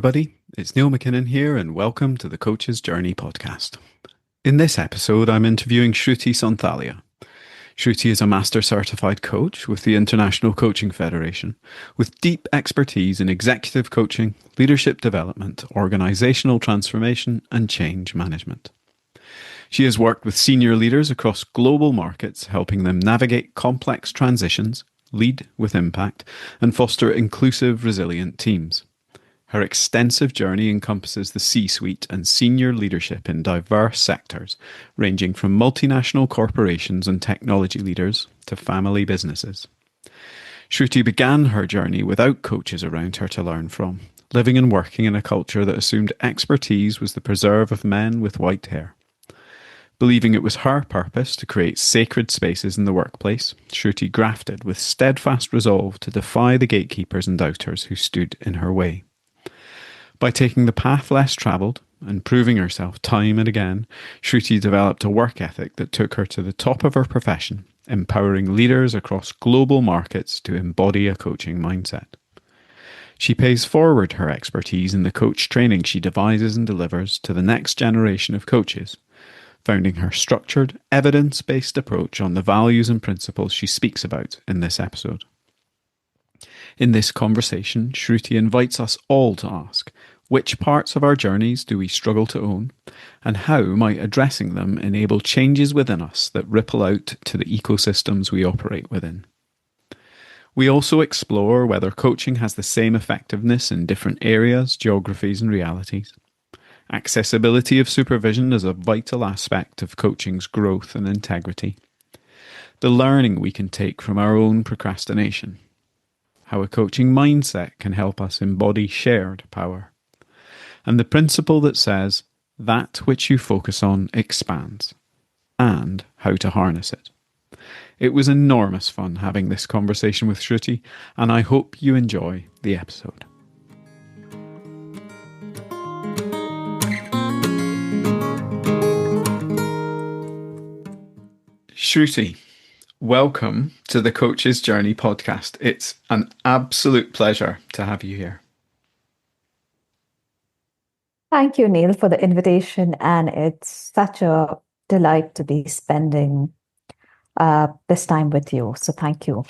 everybody. It's Neil McKinnon here, and welcome to the Coach's Journey podcast. In this episode, I'm interviewing Shruti Sonthalia. Shruti is a Master Certified Coach with the International Coaching Federation, with deep expertise in executive coaching, leadership development, organizational transformation, and change management. She has worked with senior leaders across global markets, helping them navigate complex transitions, lead with impact, and foster inclusive, resilient teams. Her extensive journey encompasses the C-suite and senior leadership in diverse sectors, ranging from multinational corporations and technology leaders to family businesses. Shruti began her journey without coaches around her to learn from, living and working in a culture that assumed expertise was the preserve of men with white hair. Believing it was her purpose to create sacred spaces in the workplace, Shruti grafted with steadfast resolve to defy the gatekeepers and doubters who stood in her way. By taking the path less travelled and proving herself time and again, Shruti developed a work ethic that took her to the top of her profession, empowering leaders across global markets to embody a coaching mindset. She pays forward her expertise in the coach training she devises and delivers to the next generation of coaches, founding her structured, evidence-based approach on the values and principles she speaks about in this episode. In this conversation, Shruti invites us all to ask, which parts of our journeys do we struggle to own, and how might addressing them enable changes within us that ripple out to the ecosystems we operate within? We also explore whether coaching has the same effectiveness in different areas, geographies, and realities. Accessibility of supervision is a vital aspect of coaching's growth and integrity. The learning we can take from our own procrastination. How a coaching mindset can help us embody shared power. And the principle that says, that which you focus on expands, and how to harness it. It was enormous fun having this conversation with Shruti, and I hope you enjoy the episode. Shruti, welcome to the Coach's Journey podcast. It's an absolute pleasure to have you here. Thank you, Neil, for the invitation. And it's such a delight to be spending this time with you. So thank you.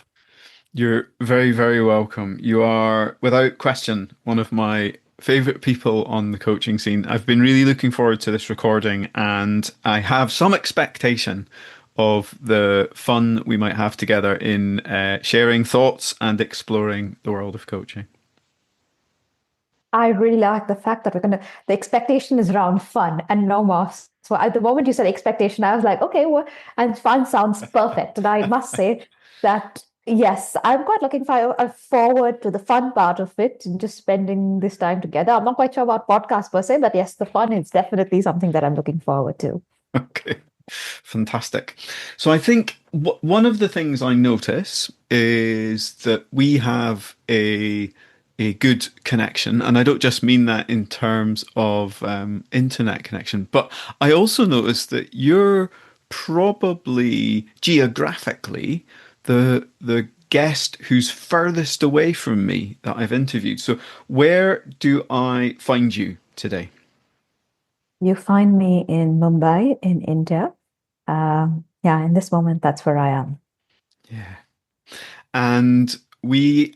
You're very, very welcome. You are, without question, one of my favorite people on the coaching scene. I've been really looking forward to this recording, and I have some expectation of the fun we might have together in sharing thoughts and exploring the world of coaching. I really like the fact that the expectation is around fun and no more. So at the moment you said expectation, I was like, okay, well, and fun sounds perfect. And I must say that, yes, I'm quite looking forward to the fun part of it and just spending this time together. I'm not quite sure about podcasts per se, but yes, the fun is definitely something that I'm looking forward to. Okay. Fantastic. So I think one of the things I notice is that we have a good connection, and I don't just mean that in terms of internet connection, but I also notice that you're probably geographically the guest who's furthest away from me that I've interviewed. So where do I find you today? You find me in Mumbai, in India. In this moment, that's where I am. Yeah. And we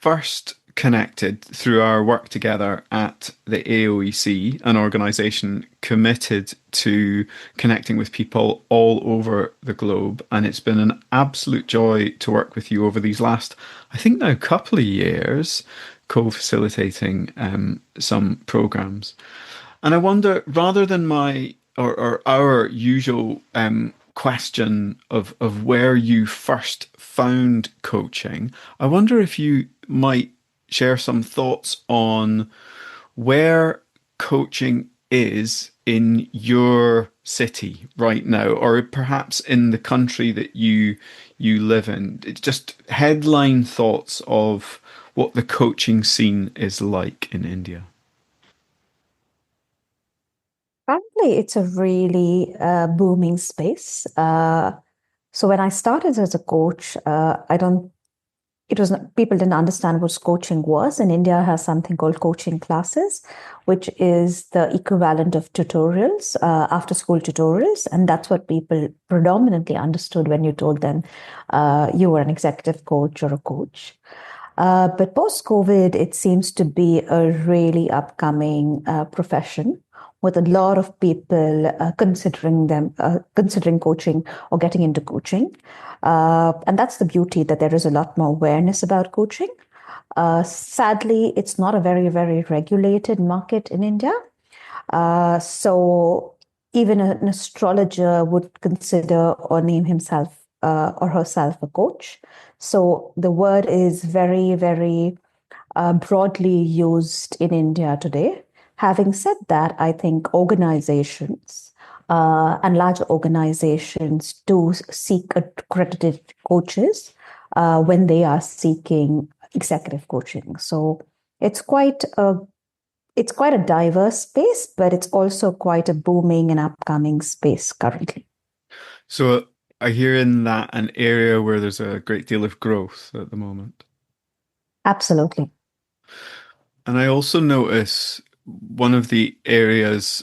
first connected through our work together at the AOEC, an organisation committed to connecting with people all over the globe. And it's been an absolute joy to work with you over these last, I think now, couple of years, co-facilitating some programmes. And I wonder, rather than my or our usual question of where you first found coaching, I wonder if you might share some thoughts on where coaching is in your city right now, or perhaps in the country that you live in. It's just headline thoughts of what the coaching scene is like in India. Currently, it's a really booming space. So when I started as a coach, I don't it was people didn't understand what coaching was. And India has something called coaching classes, which is the equivalent of tutorials, after school tutorials. And that's what people predominantly understood when you told them you were an executive coach or a coach. But post-COVID, it seems to be a really upcoming profession with a lot of people considering coaching or getting into coaching. And that's the beauty, that there is a lot more awareness about coaching. Sadly, it's not a very, very regulated market in India. So even an astrologer would consider or name himself or herself a coach. So the word is very, very broadly used in India today. Having said that, I think organizations and large organizations do seek accredited coaches when they are seeking executive coaching. So it's quite a it's quite a diverse space, but it's also quite a booming and upcoming space currently. So I hear in that an area where there's a great deal of growth at the moment. Absolutely. And I also notice one of the areas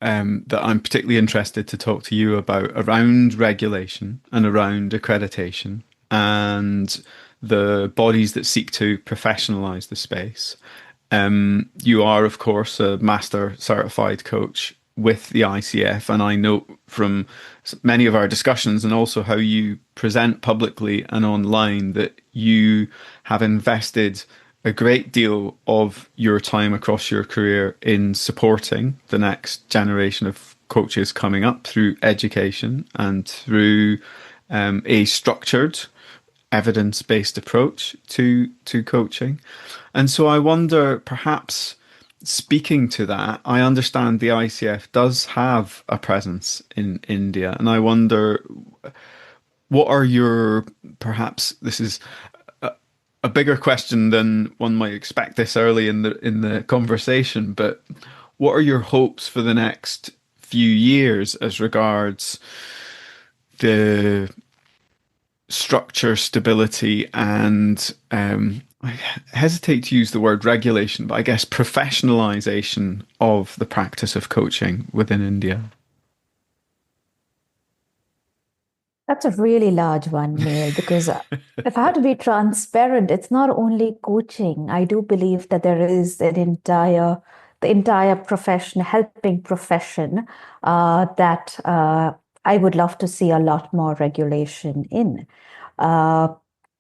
that I'm particularly interested to talk to you about around regulation and around accreditation and the bodies that seek to professionalize the space. You are, of course, a master certified coach with the ICF, and I know from many of our discussions and also how you present publicly and online that you have invested a great deal of your time across your career in supporting the next generation of coaches coming up through education and through a structured evidence-based approach to coaching. And so I wonder, perhaps speaking to that, I understand the ICF does have a presence in India, and I wonder, what are your, perhaps this is a bigger question than one might expect this early in the conversation, but what are your hopes for the next few years as regards the structure, stability, and I hesitate to use the word regulation, but I guess professionalization of the practice of coaching within India? That's a really large one, Neil, because if I have to be transparent, it's not only coaching. I do believe that there is the entire profession, helping profession, that I would love to see a lot more regulation in. Uh,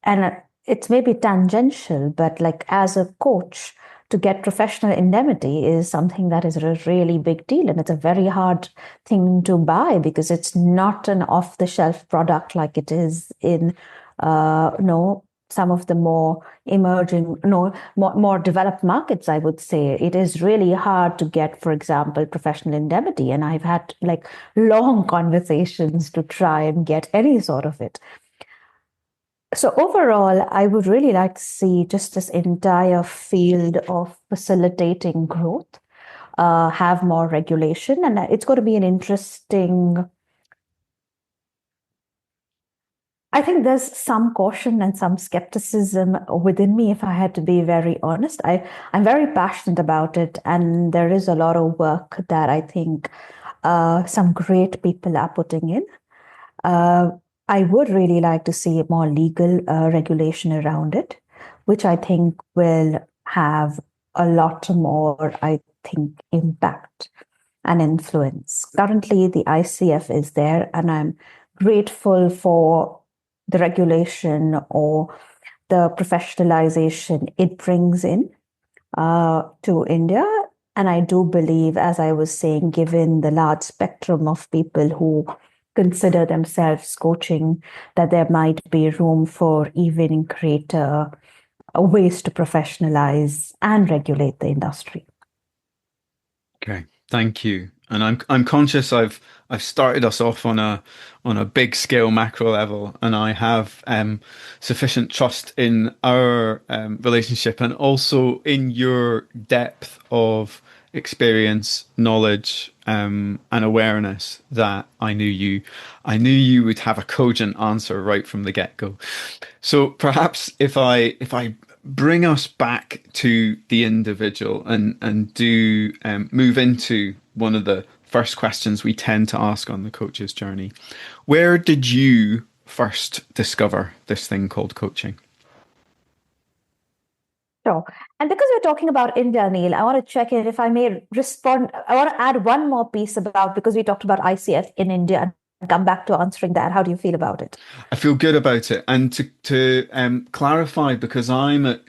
and it's maybe tangential, but like as a coach, to get professional indemnity is something that is a really big deal. And it's a very hard thing to buy because it's not an off the shelf product like it is in, no, some of the more emerging, no, more developed markets, I would say. It is really hard to get, for example, professional indemnity. And I've had like long conversations to try and get any sort of it. So overall, I would really like to see just this entire field of facilitating growth have more regulation, and it's going to be an interesting. I think there's some caution and some skepticism within me, if I had to be very honest. I'm very passionate about it, and there is a lot of work that I think some great people are putting in. Uh, I would really like to see more legal regulation around it, which I think will have a lot more, I think, impact and influence. Currently, the ICF is there, and I'm grateful for the regulation or the professionalization it brings in to India. And I do believe, as I was saying, given the large spectrum of people who consider themselves coaching, that there might be room for even greater ways to professionalize and regulate the industry. Okay, thank you. And I'm conscious I've started us off on a big scale macro level, and I have sufficient trust in our relationship and also in your depth of experience, knowledge, and awareness that I knew you would have a cogent answer right from the get-go. So perhaps if I bring us back to the individual and do move into one of the first questions we tend to ask on the coach's journey, where did you first discover this thing called coaching? Sure. And because we're talking about India, Neil, I want to check in if I may respond. I want to add one more piece about because we talked about ICF in India and come back to answering that. How do you feel about it? I feel good about it. And to clarify, because I'm at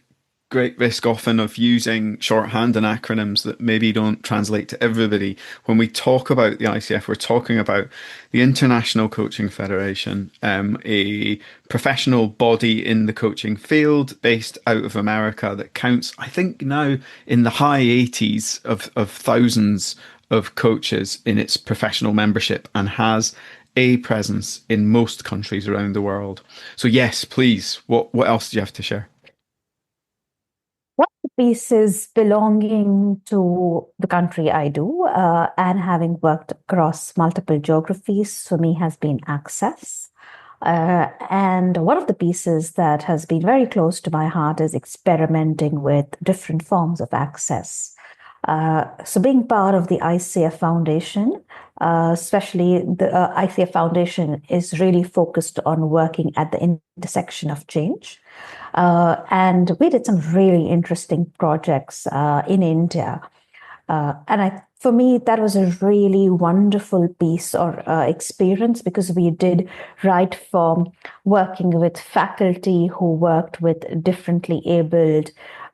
great risk often of using shorthand and acronyms that maybe don't translate to everybody. When we talk about the ICF, we're talking about the International Coaching Federation, a professional body in the coaching field based out of America that counts, I think now in the high 80s of thousands of coaches in its professional membership and has a presence in most countries around the world. So yes, please, what else do you have to share? One of the pieces belonging to the country I do, and having worked across multiple geographies, for me has been access. And one of the pieces that has been very close to my heart is experimenting with different forms of access. So, being part of the ICF Foundation, especially the ICF Foundation, is really focused on working at the intersection of change. And we did some really interesting projects in India. For me, that was a really wonderful piece or experience because we did right from working with faculty who worked with differently abled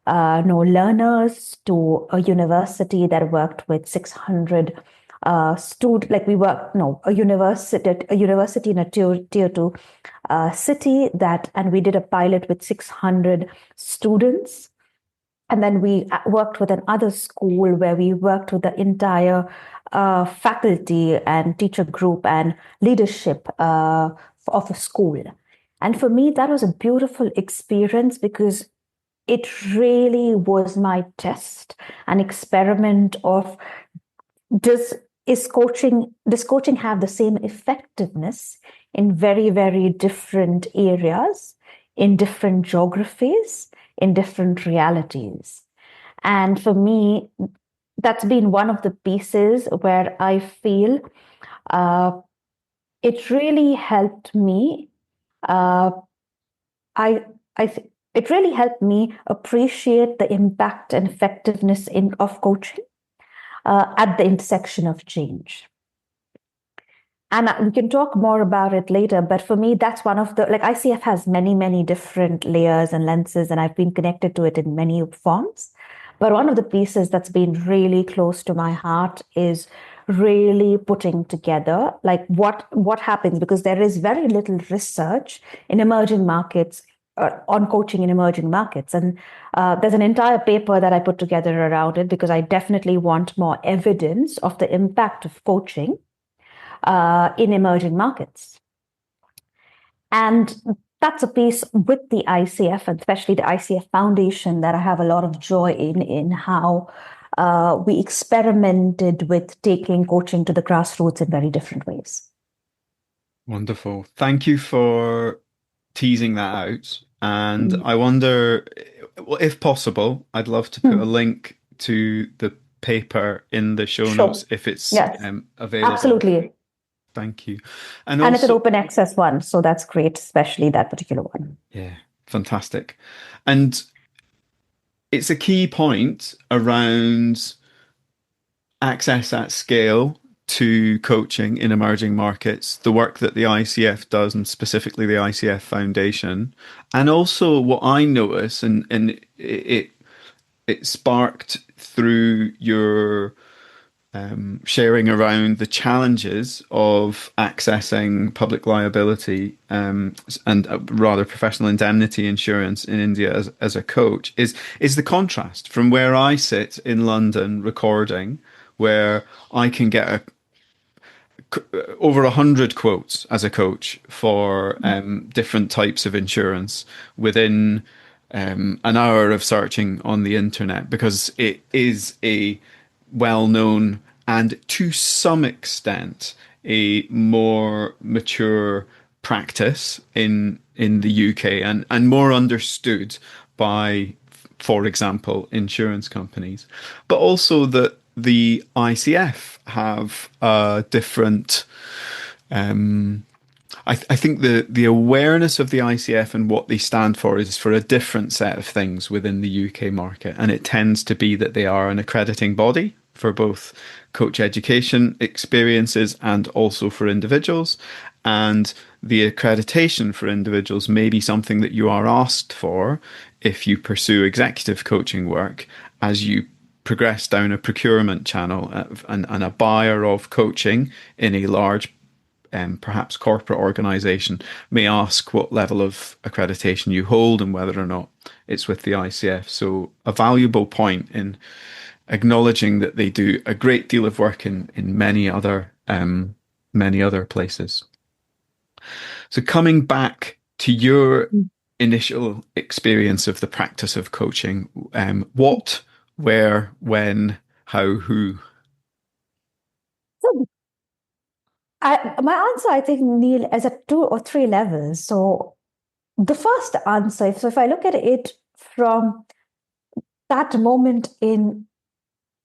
no learners to a university that worked with 600 like we worked no a university in a tier two city that and we did a pilot with 600 students, and then we worked with another school where we worked with the entire faculty and teacher group and leadership of a school. And for me that was a beautiful experience because it really was my test, an experiment of does does coaching have the same effectiveness in very, very different areas, in different geographies, in different realities? And for me, that's been one of the pieces where I feel uh, it really helped me. Uh, I it really helped me appreciate the impact and effectiveness of coaching at the intersection of change. And we can talk more about it later, but for me, that's one of the, like ICF has many, many different layers and lenses, and I've been connected to it in many forms. But one of the pieces that's been really close to my heart is really putting together like what happens because there is very little research in emerging markets on coaching in emerging markets. And there's an entire paper that I put together around it because I definitely want more evidence of the impact of coaching in emerging markets. And that's a piece with the ICF, and especially the ICF Foundation, that I have a lot of joy in how we experimented with taking coaching to the grassroots in very different ways. Wonderful. Thank you for teasing that out. And I wonder, well, if possible, I'd love to put a link to the paper in the show Sure. notes if it's Yes, available. absolutely. Thank you. And it's an open access one, so that's great, especially that particular one. Yeah, fantastic. And it's a key point around access at scale to coaching in emerging markets, the work that the ICF does, and specifically the ICF Foundation. And also what I notice, and it sparked through your sharing around the challenges of accessing public liability and rather professional indemnity insurance in India as a coach is the contrast from where I sit in London recording, where I can get over 100 quotes as a coach for different types of insurance within an hour of searching on the internet because it is a well known and to some extent a more mature practice in the UK and more understood by, for example, insurance companies, but also that the ICF have a different. I think the awareness of the ICF and what they stand for is for a different set of things within the UK market. And it tends to be that they are an accrediting body for both coach education experiences and also for individuals. And the accreditation for individuals may be something that you are asked for if you pursue executive coaching work as you progress down a procurement channel and a buyer of coaching in a large perhaps corporate organization may ask what level of accreditation you hold and whether or not it's with the ICF. So a valuable point in acknowledging that they do a great deal of work in many other places. So coming back to your initial experience of the practice of coaching, what, where, when, how, who? So my answer, I think, Neil, is at 2 or 3 levels. So the first answer, so if I look at it from that moment in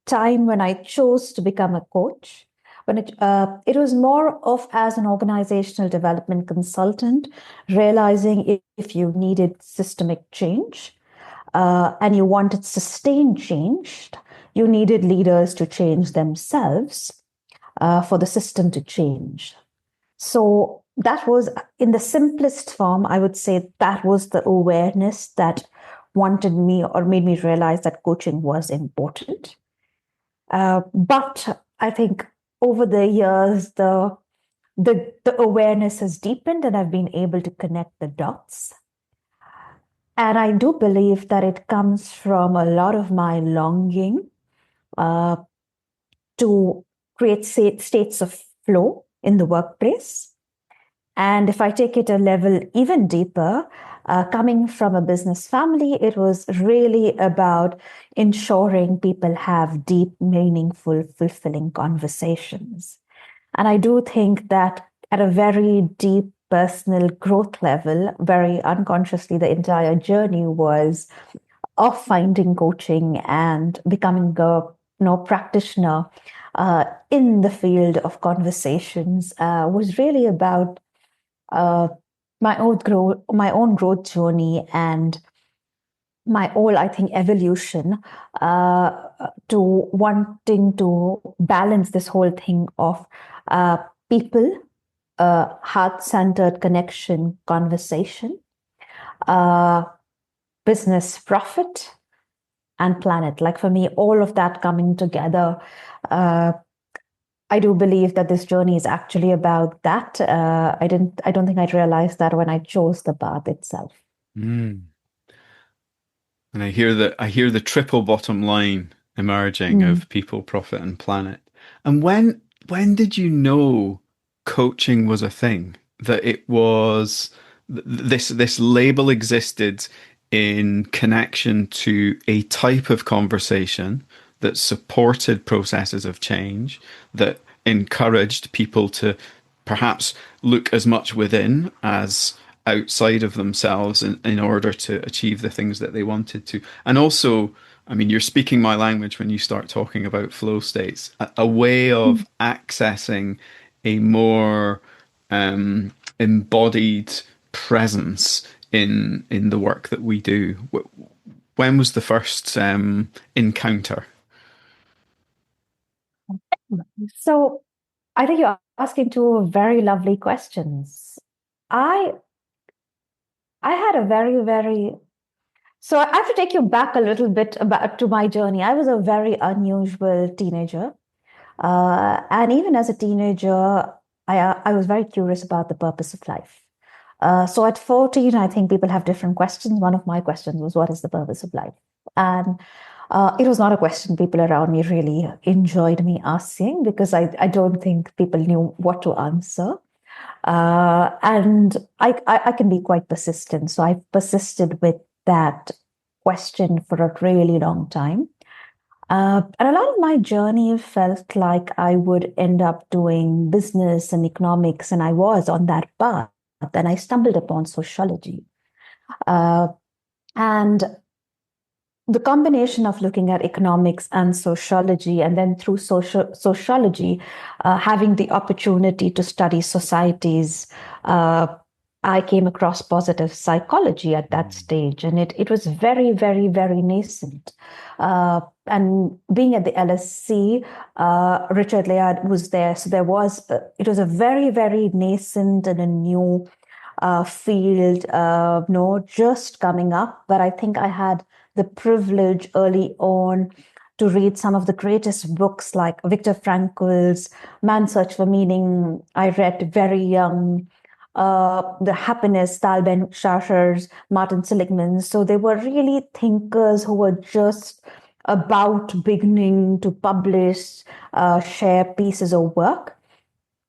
time when I chose to become a coach, when it was more of as an organizational development consultant, realizing if you needed systemic change and you wanted sustained change, you needed leaders to change themselves for the system to change. So that was, in the simplest form, I would say that was the awareness that wanted me or made me realize that coaching was important. But I think over the years, the awareness has deepened and I've been able to connect the dots. And I do believe that it comes from a lot of my longing to create states of flow in the workplace. And if I take it a level even deeper, coming from a business family, it was really about ensuring people have deep, meaningful, fulfilling conversations. And I do think that at a very deep personal growth level, very unconsciously, the entire journey was of finding coaching and becoming a practitioner in the field of conversations was really about my own growth journey and my whole, I think, evolution to wanting to balance this whole thing of people, heart-centered connection, conversation, business profit, and planet. Like for me, all of that coming together. I do believe that this journey is actually about that. I don't think I'd realized that when I chose the path itself. Mm. And I hear the triple bottom line emerging of people, profit, and planet. And when did you know coaching was a thing? That it was this label existed in connection to a type of conversation that supported processes of change, that encouraged people to perhaps look as much within as outside of themselves in order to achieve the things that they wanted to. And also, I mean, you're speaking my language when you start talking about flow states, a way of accessing a more embodied presence in the work that we do. When was the first encounter? So I think you're asking two very lovely questions. I I had a so I have to take you back a little bit about to my journey. I was a very unusual teenager. And even as a teenager, I was very curious about the purpose of life. So at 14, I think people have different questions. One of my questions was, what is the purpose of life? And it was not a question people around me really enjoyed me asking because I don't think people knew what to answer. And I can be quite persistent. So I persisted with that question for a really long time. And a lot of my journey felt like I would end up doing business and economics, and I was on that path. Then I stumbled upon sociology. Uh, and the combination of looking at economics and sociology, and then through sociology, having the opportunity to study societies, uh, I came across positive psychology at that stage, and it was very, very, very nascent. And being at the LSC, Richard Layard was there, so it was a very, very nascent and a new field, no, just coming up. But I think I had the privilege early on to read some of the greatest books like Viktor Frankl's Man's Search for Meaning. I read very young. The Happiness, Tal Ben-Shahars, Martin Seligman's. So they were really thinkers who were just about beginning to publish, share pieces of work.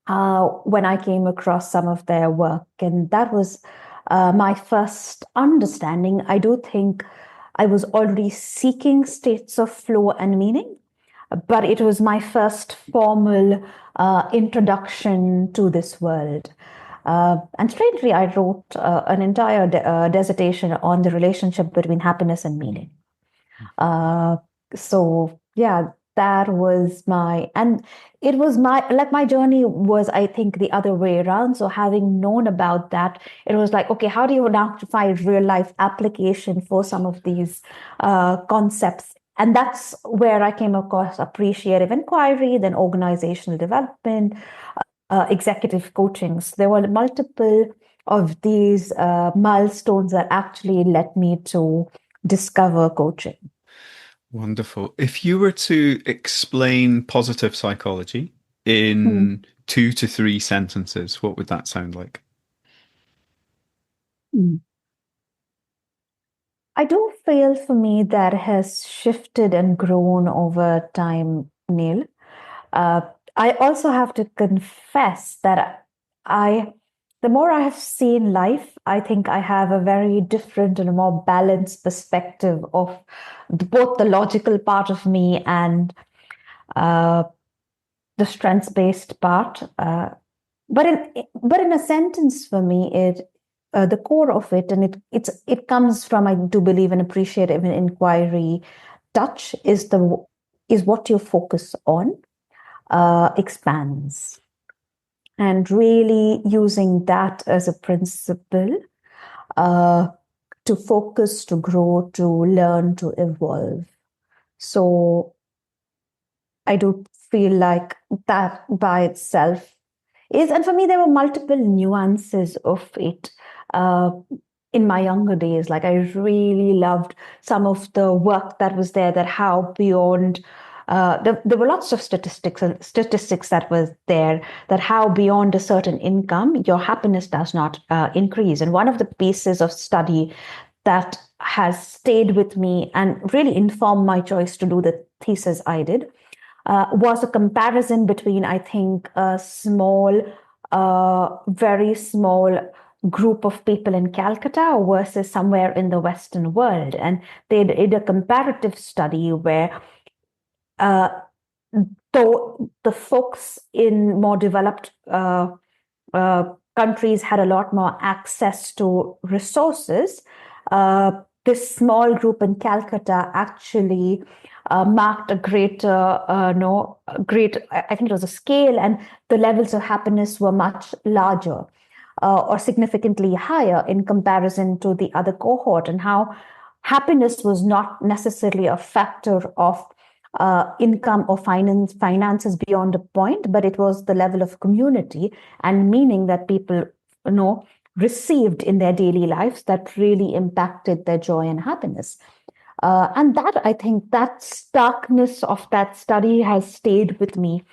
When I came across some of their work, and that was my first understanding. I do think I was already seeking states of flow and meaning, but it was my first formal introduction to this world. And strangely, I wrote an entire dissertation on the relationship between happiness and meaning. So yeah, that was and it was my journey was, I think, the other way around. So having known about that, it was like, okay, how do you now find real life application for some of these concepts? And that's where I came across appreciative inquiry, then organizational development, executive coaching. So there were multiple of these milestones that actually led me to discover coaching. Wonderful. If you were to explain positive psychology in 2 to 3 sentences, what would that sound like? I do feel for me that has shifted and grown over time, Neil. Uh, I also have to confess that the more I have seen life, I think I have a very different and a more balanced perspective of both the logical part of me and uh, the strengths-based part. But in a sentence, for me, the core of it, and it comes from, I do believe, an appreciative and inquiry touch is what you focus on expands, and really using that as a principle to focus, to grow, to learn, to evolve. So I do feel like that by itself and for me, there were multiple nuances of it. In my younger days, like I really loved some of the work that was there, that how beyond there were lots of statistics that was there, that how beyond a certain income your happiness does not increase. And one of the pieces of study that has stayed with me and really informed my choice to do the thesis I did was a comparison between, I think, a very small group of people in Calcutta versus somewhere in the Western world. And they did a comparative study where though the folks in more developed countries had a lot more access to resources, this small group in Calcutta actually marked a greater, I think it was a scale, and the levels of happiness were much larger or significantly higher in comparison to the other cohort, and how happiness was not necessarily a factor of income or finances beyond a point, but it was the level of community and meaning that people received in their daily lives that really impacted their joy and happiness. And that, I think, that starkness of that study has stayed with me,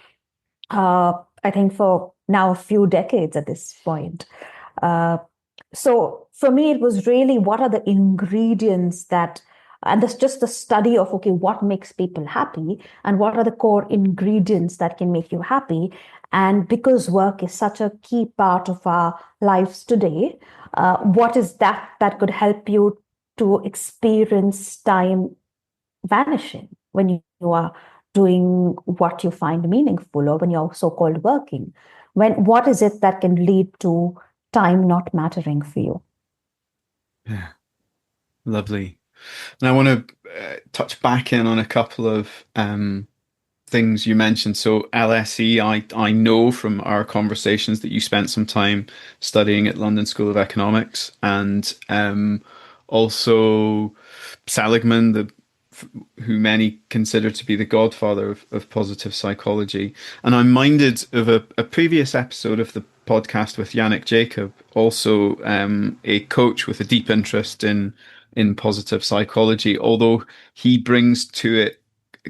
I think, for now a few decades at this point. So for me, it was really what are the ingredients and that's just the study of, okay, what makes people happy and what are the core ingredients that can make you happy. And because work is such a key part of our lives today, what is that could help you to experience time vanishing when you you are doing what you find meaningful or when you're so-called working? What is it that can lead to time not mattering for you? Yeah, lovely. And I want to touch back in on a couple of things you mentioned. So LSE, I know from our conversations that you spent some time studying at London School of Economics, and also Seligman, who many consider to be the godfather of positive psychology. And I'm minded of a previous episode of the podcast with Yannick Jacob, also a coach with a deep interest in positive psychology, although he brings to it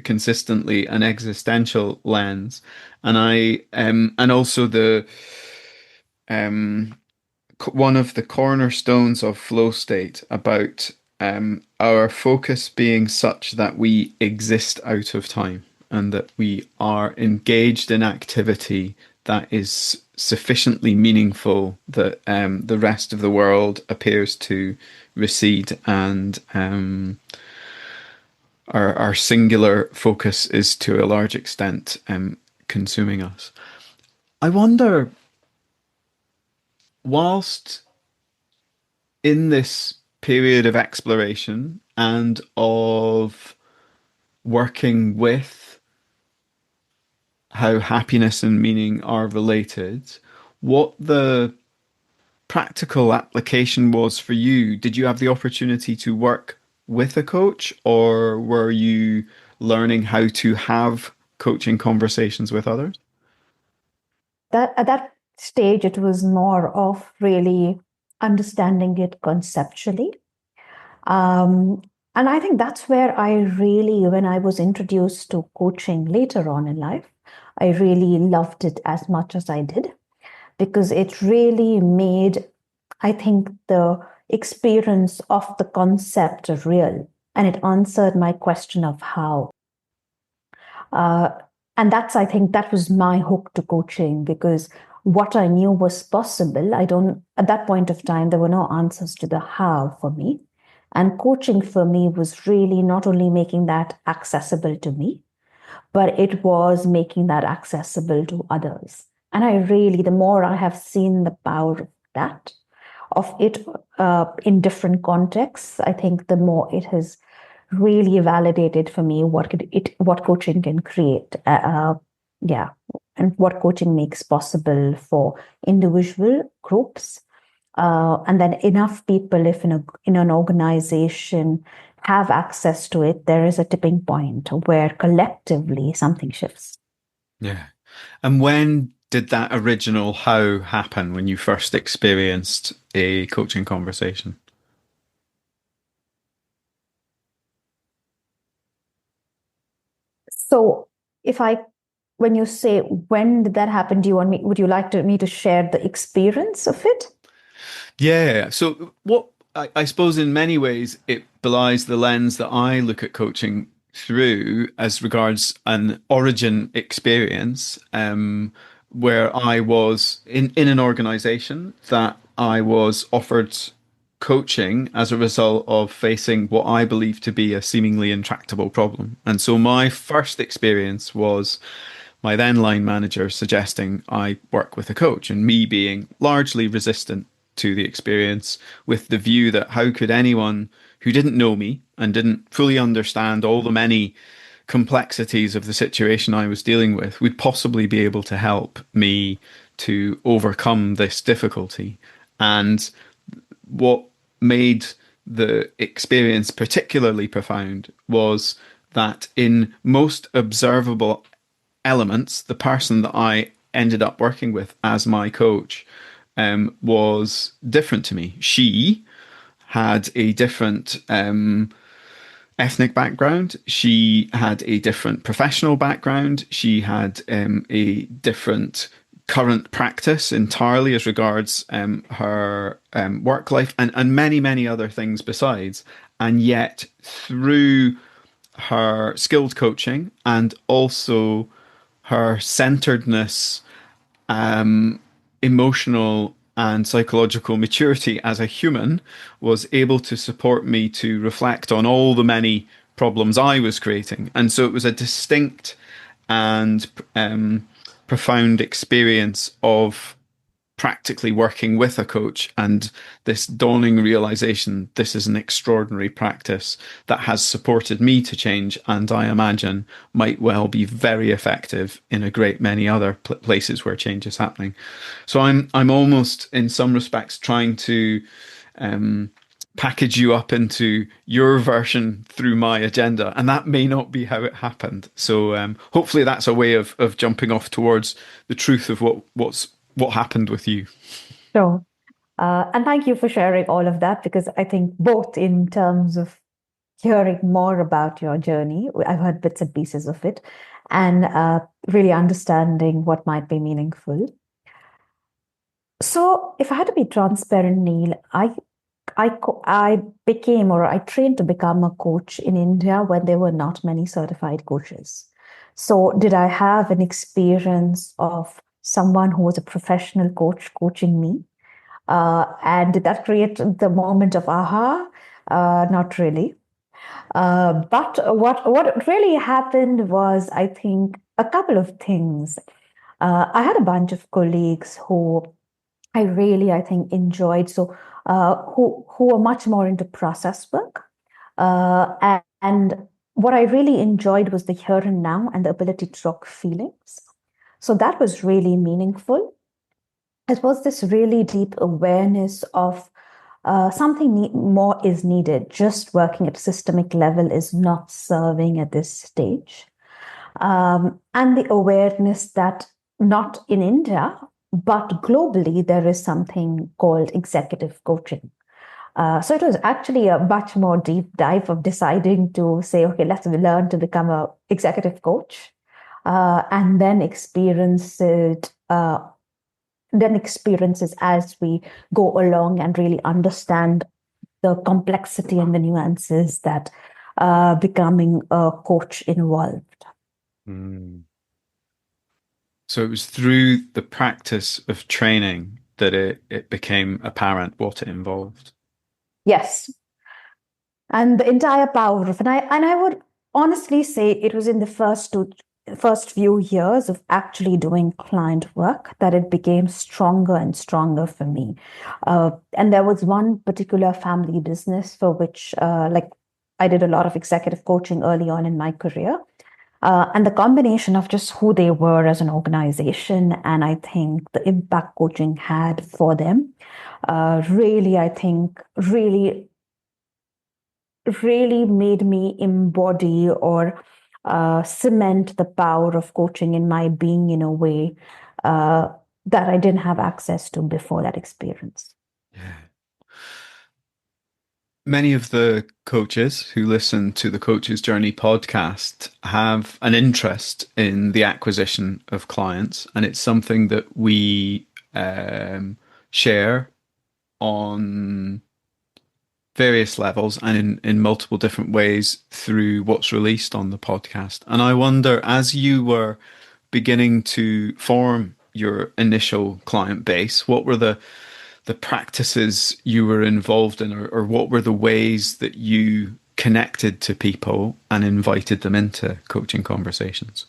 consistently an existential lens. And also the one of the cornerstones of flow state about our focus being such that we exist out of time and that we are engaged in activity that is sufficiently meaningful that the rest of the world appears to recede, and our singular focus is to a large extent consuming us. I wonder, whilst in this period of exploration and of working with how happiness and meaning are related, what the practical application was for you. Did you have the opportunity to work with a coach, or were you learning how to have coaching conversations with others? That at that stage, it was more of really understanding it conceptually. Um, and I think that's where I really, when I was introduced to coaching later on in life, I really loved it as much as I did, because it really made, I think, the experience of the concept real, and it answered my question of how. Uh, and I think that was my hook to coaching, because what I knew was possible. At that point of time, there were no answers to the how for me. And coaching for me was really not only making that accessible to me, but it was making that accessible to others. And the more I have seen the power of that, of it in different contexts, I think the more it has really validated for me what coaching can create. Yeah, and what coaching makes possible for individual groups, and then enough people, if in an organization have access to it, there is a tipping point where collectively something shifts. Yeah. And when did that original how happen, when you first experienced a coaching conversation? So, if I when you say when did that happen, would you like me to share the experience of it? Yeah. So what I suppose in many ways it belies the lens that I look at coaching through as regards an origin experience, where I was in an organization that I was offered coaching as a result of facing what I believe to be a seemingly intractable problem. And so my first experience was my then line manager suggesting I work with a coach, and me being largely resistant to the experience, with the view that how could anyone who didn't know me and didn't fully understand all the many complexities of the situation I was dealing with would possibly be able to help me to overcome this difficulty. And what made the experience particularly profound was that in most observable elements, the person that I ended up working with as my coach was different to me. She had a different ethnic background. She had a different professional background. She had a different current practice entirely as regards her work life, and many, many other things besides. And yet, through her skilled coaching and also her centeredness, emotional and psychological maturity as a human, was able to support me to reflect on all the many problems I was creating. And so it was a distinct and profound experience of practically working with a coach and this dawning realization this is an extraordinary practice that has supported me to change, and I imagine might well be very effective in a great many other places where change is happening. So I'm almost in some respects trying to package you up into your version through my agenda, and that may not be how it happened. So hopefully that's a way of jumping off towards the truth of what happened with you. So, and thank you for sharing all of that, because I think both in terms of hearing more about your journey, I've heard bits and pieces of it, and really understanding what might be meaningful. So, if I had to be transparent, Neil, I became, or I trained to become a coach in India when there were not many certified coaches. So, did I have an experience of someone who was a professional coach coaching me? And did that create the moment of aha? Not really. But what really happened was, I think, a couple of things. I had a bunch of colleagues who I really, I think, enjoyed. So, who are much more into process work, and what I really enjoyed was the here and now and the ability to talk feelings. So that was really meaningful. It was this really deep awareness of something more is needed. Just working at a systemic level is not serving at this stage. And the awareness that not in India, but globally, there is something called executive coaching. So it was actually a much more deep dive of deciding to say, okay, let's learn to become a executive coach, and then experience it. Then experiences as we go along and really understand the complexity and the nuances that becoming a coach involved. Mm. So it was through the practice of training that it became apparent what it involved. Yes. And the entire power of, and I would honestly say it was in the first few years of actually doing client work that it became stronger and stronger for me. And there was one particular family business for which, like, I did a lot of executive coaching early on in my career. And the combination of just who they were as an organization, and I think the impact coaching had for them, really, I think, really made me embody or cement the power of coaching in my being in a way that I didn't have access to before that experience. Yeah. Many of the coaches who listen to the Coach's Journey podcast have an interest in the acquisition of clients, and it's something that we share on various levels and in multiple different ways through what's released on the podcast. And I wonder, as you were beginning to form your initial client base, what were the practices you were involved in, or what were the ways that you connected to people and invited them into coaching conversations?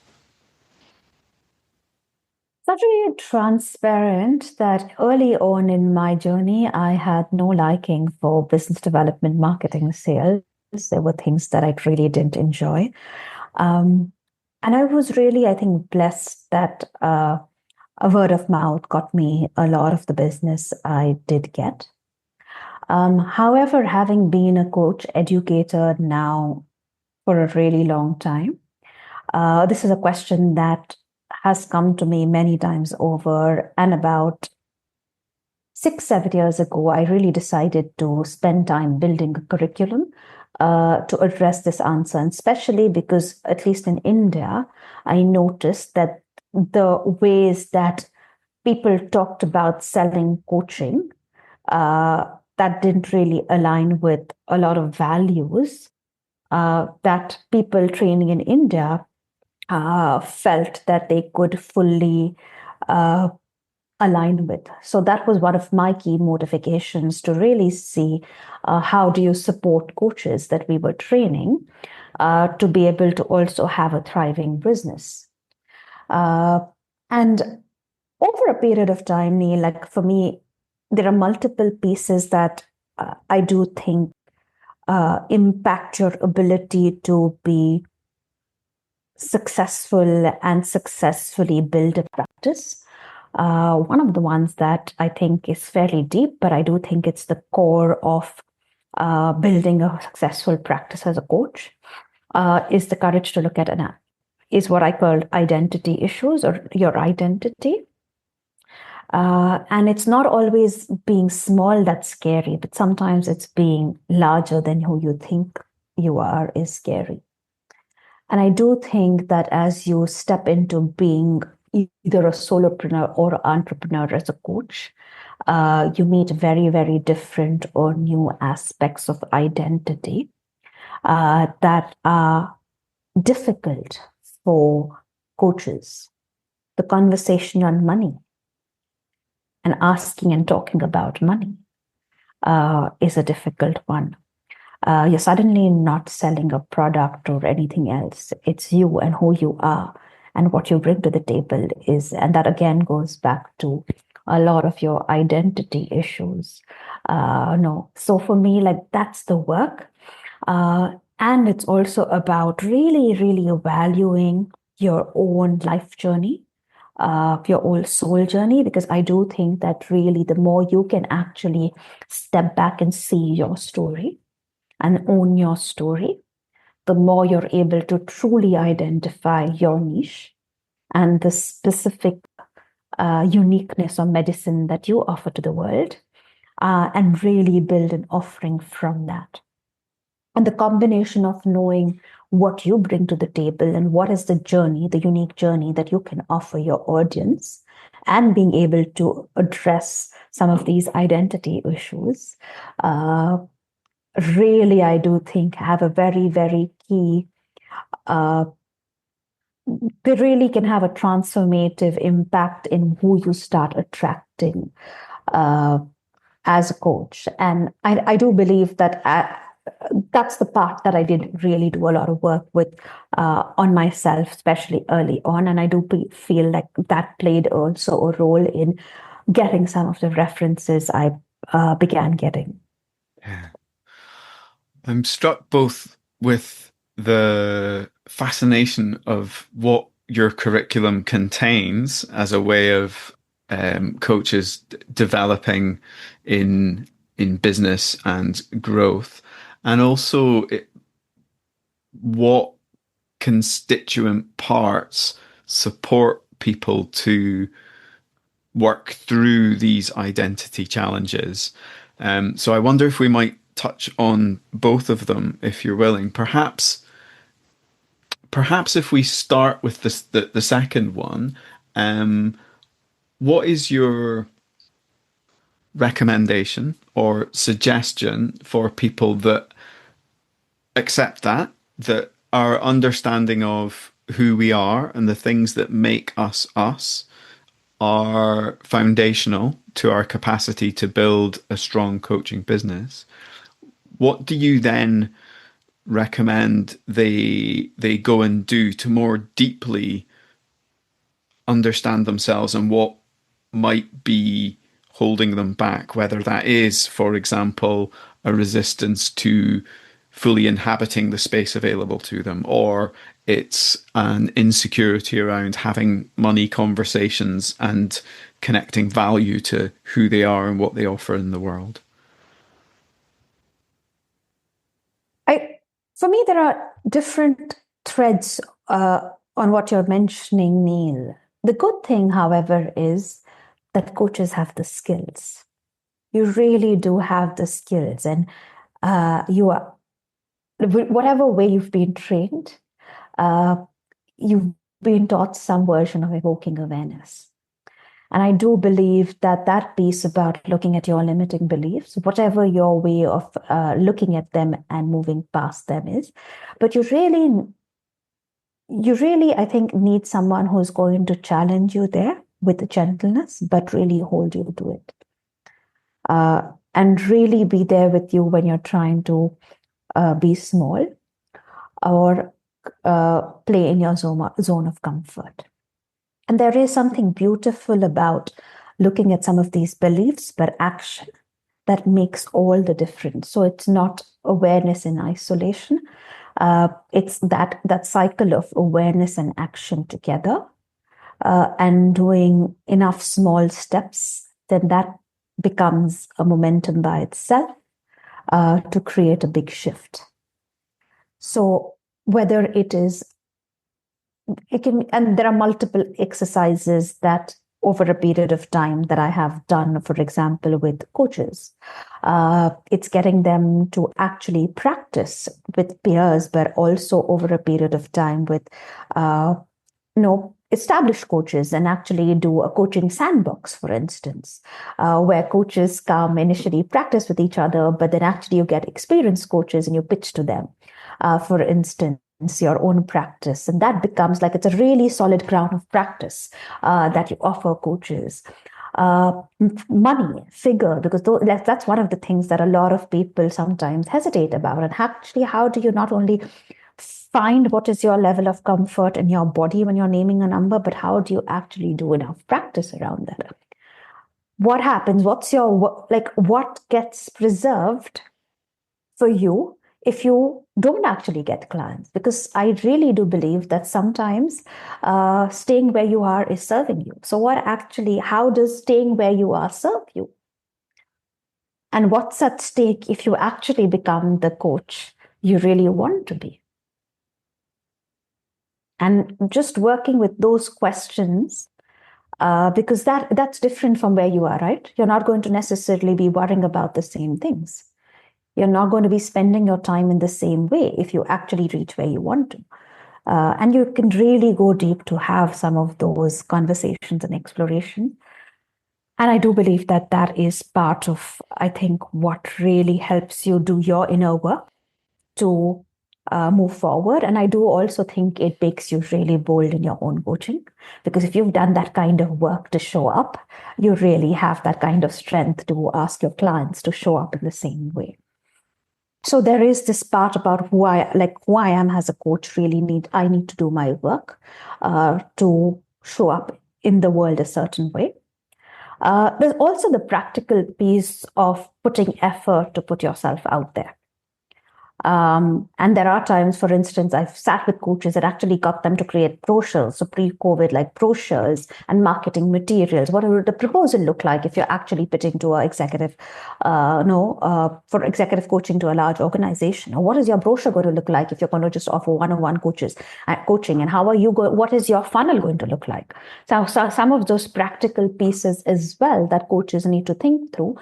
Such really transparent that early on in my journey, I had no liking for business development, marketing, sales. There were things that I really didn't enjoy. Um, and I was really, I think, blessed that a word of mouth got me a lot of the business I did get. However, having been a coach educator now for a really long time, this is a question that has come to me many times over. And about 6, 7 years ago, I really decided to spend time building a curriculum to address this answer. And especially because, at least in India, I noticed that the ways that people talked about selling coaching that didn't really align with a lot of values that people training in India felt that they could fully aligned with. So that was one of my key motivations to really see how do you support coaches that we were training to be able to also have a thriving business. And over a period of time, Neil, like for me, there are multiple pieces that I do think impact your ability to be successful and successfully build a practice. One of the ones that I think is fairly deep, but I do think it's the core of building a successful practice as a coach, is the courage to look at is what I call identity issues or your identity. And it's not always being small that's scary, but sometimes it's being larger than who you think you are is scary. And I do think that as you step into being either a solopreneur or entrepreneur as a coach, you meet very, very different or new aspects of identity that are difficult for coaches. The conversation on money and asking and talking about money is a difficult one. You're suddenly not selling a product or anything else. It's you and who you are and what you bring to the table is, and that again goes back to a lot of your identity issues. No, so for me, like that's the work. And it's also about really, really valuing your own life journey, your own soul journey, because I do think that really the more you can actually step back and see your story and own your story, the more you're able to truly identify your niche and the specific uniqueness or medicine that you offer to the world, and really build an offering from that. And the combination of knowing what you bring to the table and what is the journey, the unique journey that you can offer your audience, and being able to address some of these identity issues, really, I do think have a very, very key, they really can have a transformative impact in who you start attracting as a coach. And I do believe that that's the part that I did really do a lot of work with on myself, especially early on. And I do feel like that played also a role in getting some of the references I began getting. Yeah. I'm struck both with the fascination of what your curriculum contains as a way of coaches developing in business and growth, and also what constituent parts support people to work through these identity challenges. So I wonder if we might touch on both of them, if you're willing. Perhaps if we start with the second one, what is your recommendation or suggestion for people that accept that our understanding of who we are and the things that make us us are foundational to our capacity to build a strong coaching business? What do you then recommend they go and do to more deeply understand themselves and what might be holding them back, whether that is, for example, a resistance to fully inhabiting the space available to them, or it's an insecurity around having money conversations and connecting value to who they are and what they offer in the world? For me, there are different threads on what you're mentioning, Neil. The good thing, however, is that coaches have the skills. You really do have the skills, and you are, whatever way you've been trained, you've been taught some version of evoking awareness. And I do believe that that piece about looking at your limiting beliefs, whatever your way of looking at them and moving past them is, but you really, I think, need someone who's going to challenge you there with gentleness, but really hold you to it. And really be there with you when you're trying to be small or play in your zone of comfort. And there is something beautiful about looking at some of these beliefs, but action that makes all the difference. So it's not awareness in isolation. It's that cycle of awareness and action together, and doing enough small steps, then that becomes a momentum by itself to create a big shift. So whether it can, and there are multiple exercises that over a period of time that I have done, for example, with coaches. It's getting them to actually practice with peers, but also over a period of time with, established coaches, and actually do a coaching sandbox, for instance, where coaches come initially practice with each other, but then actually you get experienced coaches and you pitch to them, for instance, your own practice. And that becomes like it's a really solid ground of practice that you offer coaches. Money, figure, because that's one of the things that a lot of people sometimes hesitate about. And actually, how do you not only find what is your level of comfort in your body when you're naming a number, but how do you actually do enough practice around that? What happens? What gets preserved for you if you don't actually get clients? Because I really do believe that sometimes staying where you are is serving you. So how does staying where you are serve you? And what's at stake if you actually become the coach you really want to be? And just working with those questions, because that's different from where you are, right? You're not going to necessarily be worrying about the same things. You're not going to be spending your time in the same way if you actually reach where you want to. And you can really go deep to have some of those conversations and exploration. And I do believe that that is part of, I think, what really helps you do your inner work to move forward. And I do also think it makes you really bold in your own coaching, because if you've done that kind of work to show up, you really have that kind of strength to ask your clients to show up in the same way. So there is this part about who I am as a coach. I need to do my work to show up in the world a certain way. There's also the practical piece of putting effort to put yourself out there. And there are times, for instance, I've sat with coaches that actually got them to create brochures, so pre-COVID, like brochures and marketing materials. What would the proposal look like if you're actually pitching to an executive, for executive coaching to a large organization? Or what is your brochure going to look like if you're going to just offer one-on-one coaching? And what is your funnel going to look like? So some of those practical pieces as well that coaches need to think through,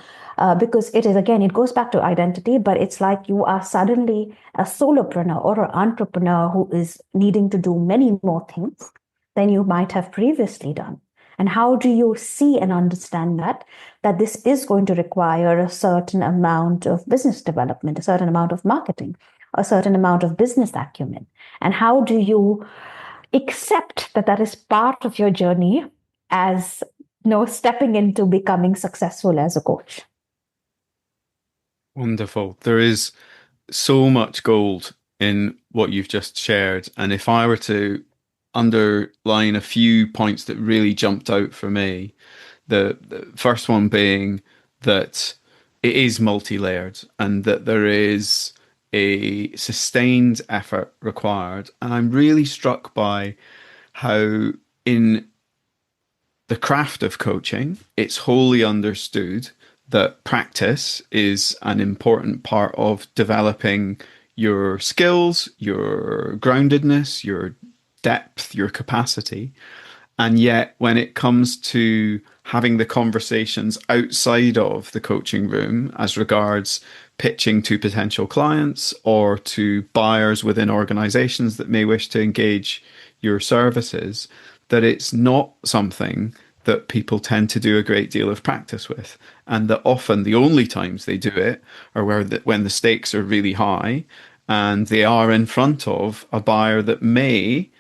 because it goes back to identity, but it's like you are suddenly a solopreneur or an entrepreneur who is needing to do many more things than you might have previously done. And how do you see and understand that this is going to require a certain amount of business development, a certain amount of marketing, a certain amount of business acumen? And how do you accept that is part of your journey as stepping into becoming successful as a coach? Wonderful. There is so much gold in what you've just shared. And if I were to underline a few points that really jumped out for me, the first one being that it is multi-layered and that there is a sustained effort required. And I'm really struck by how in the craft of coaching, it's wholly understood that practice is an important part of developing your skills, your groundedness, your depth, your capacity. And yet, when it comes to having the conversations outside of the coaching room as regards pitching to potential clients or to buyers within organizations that may wish to engage your services, that it's not something that people tend to do a great deal of practice with, and that often the only times they do it are when the stakes are really high and they are in front of a buyer that may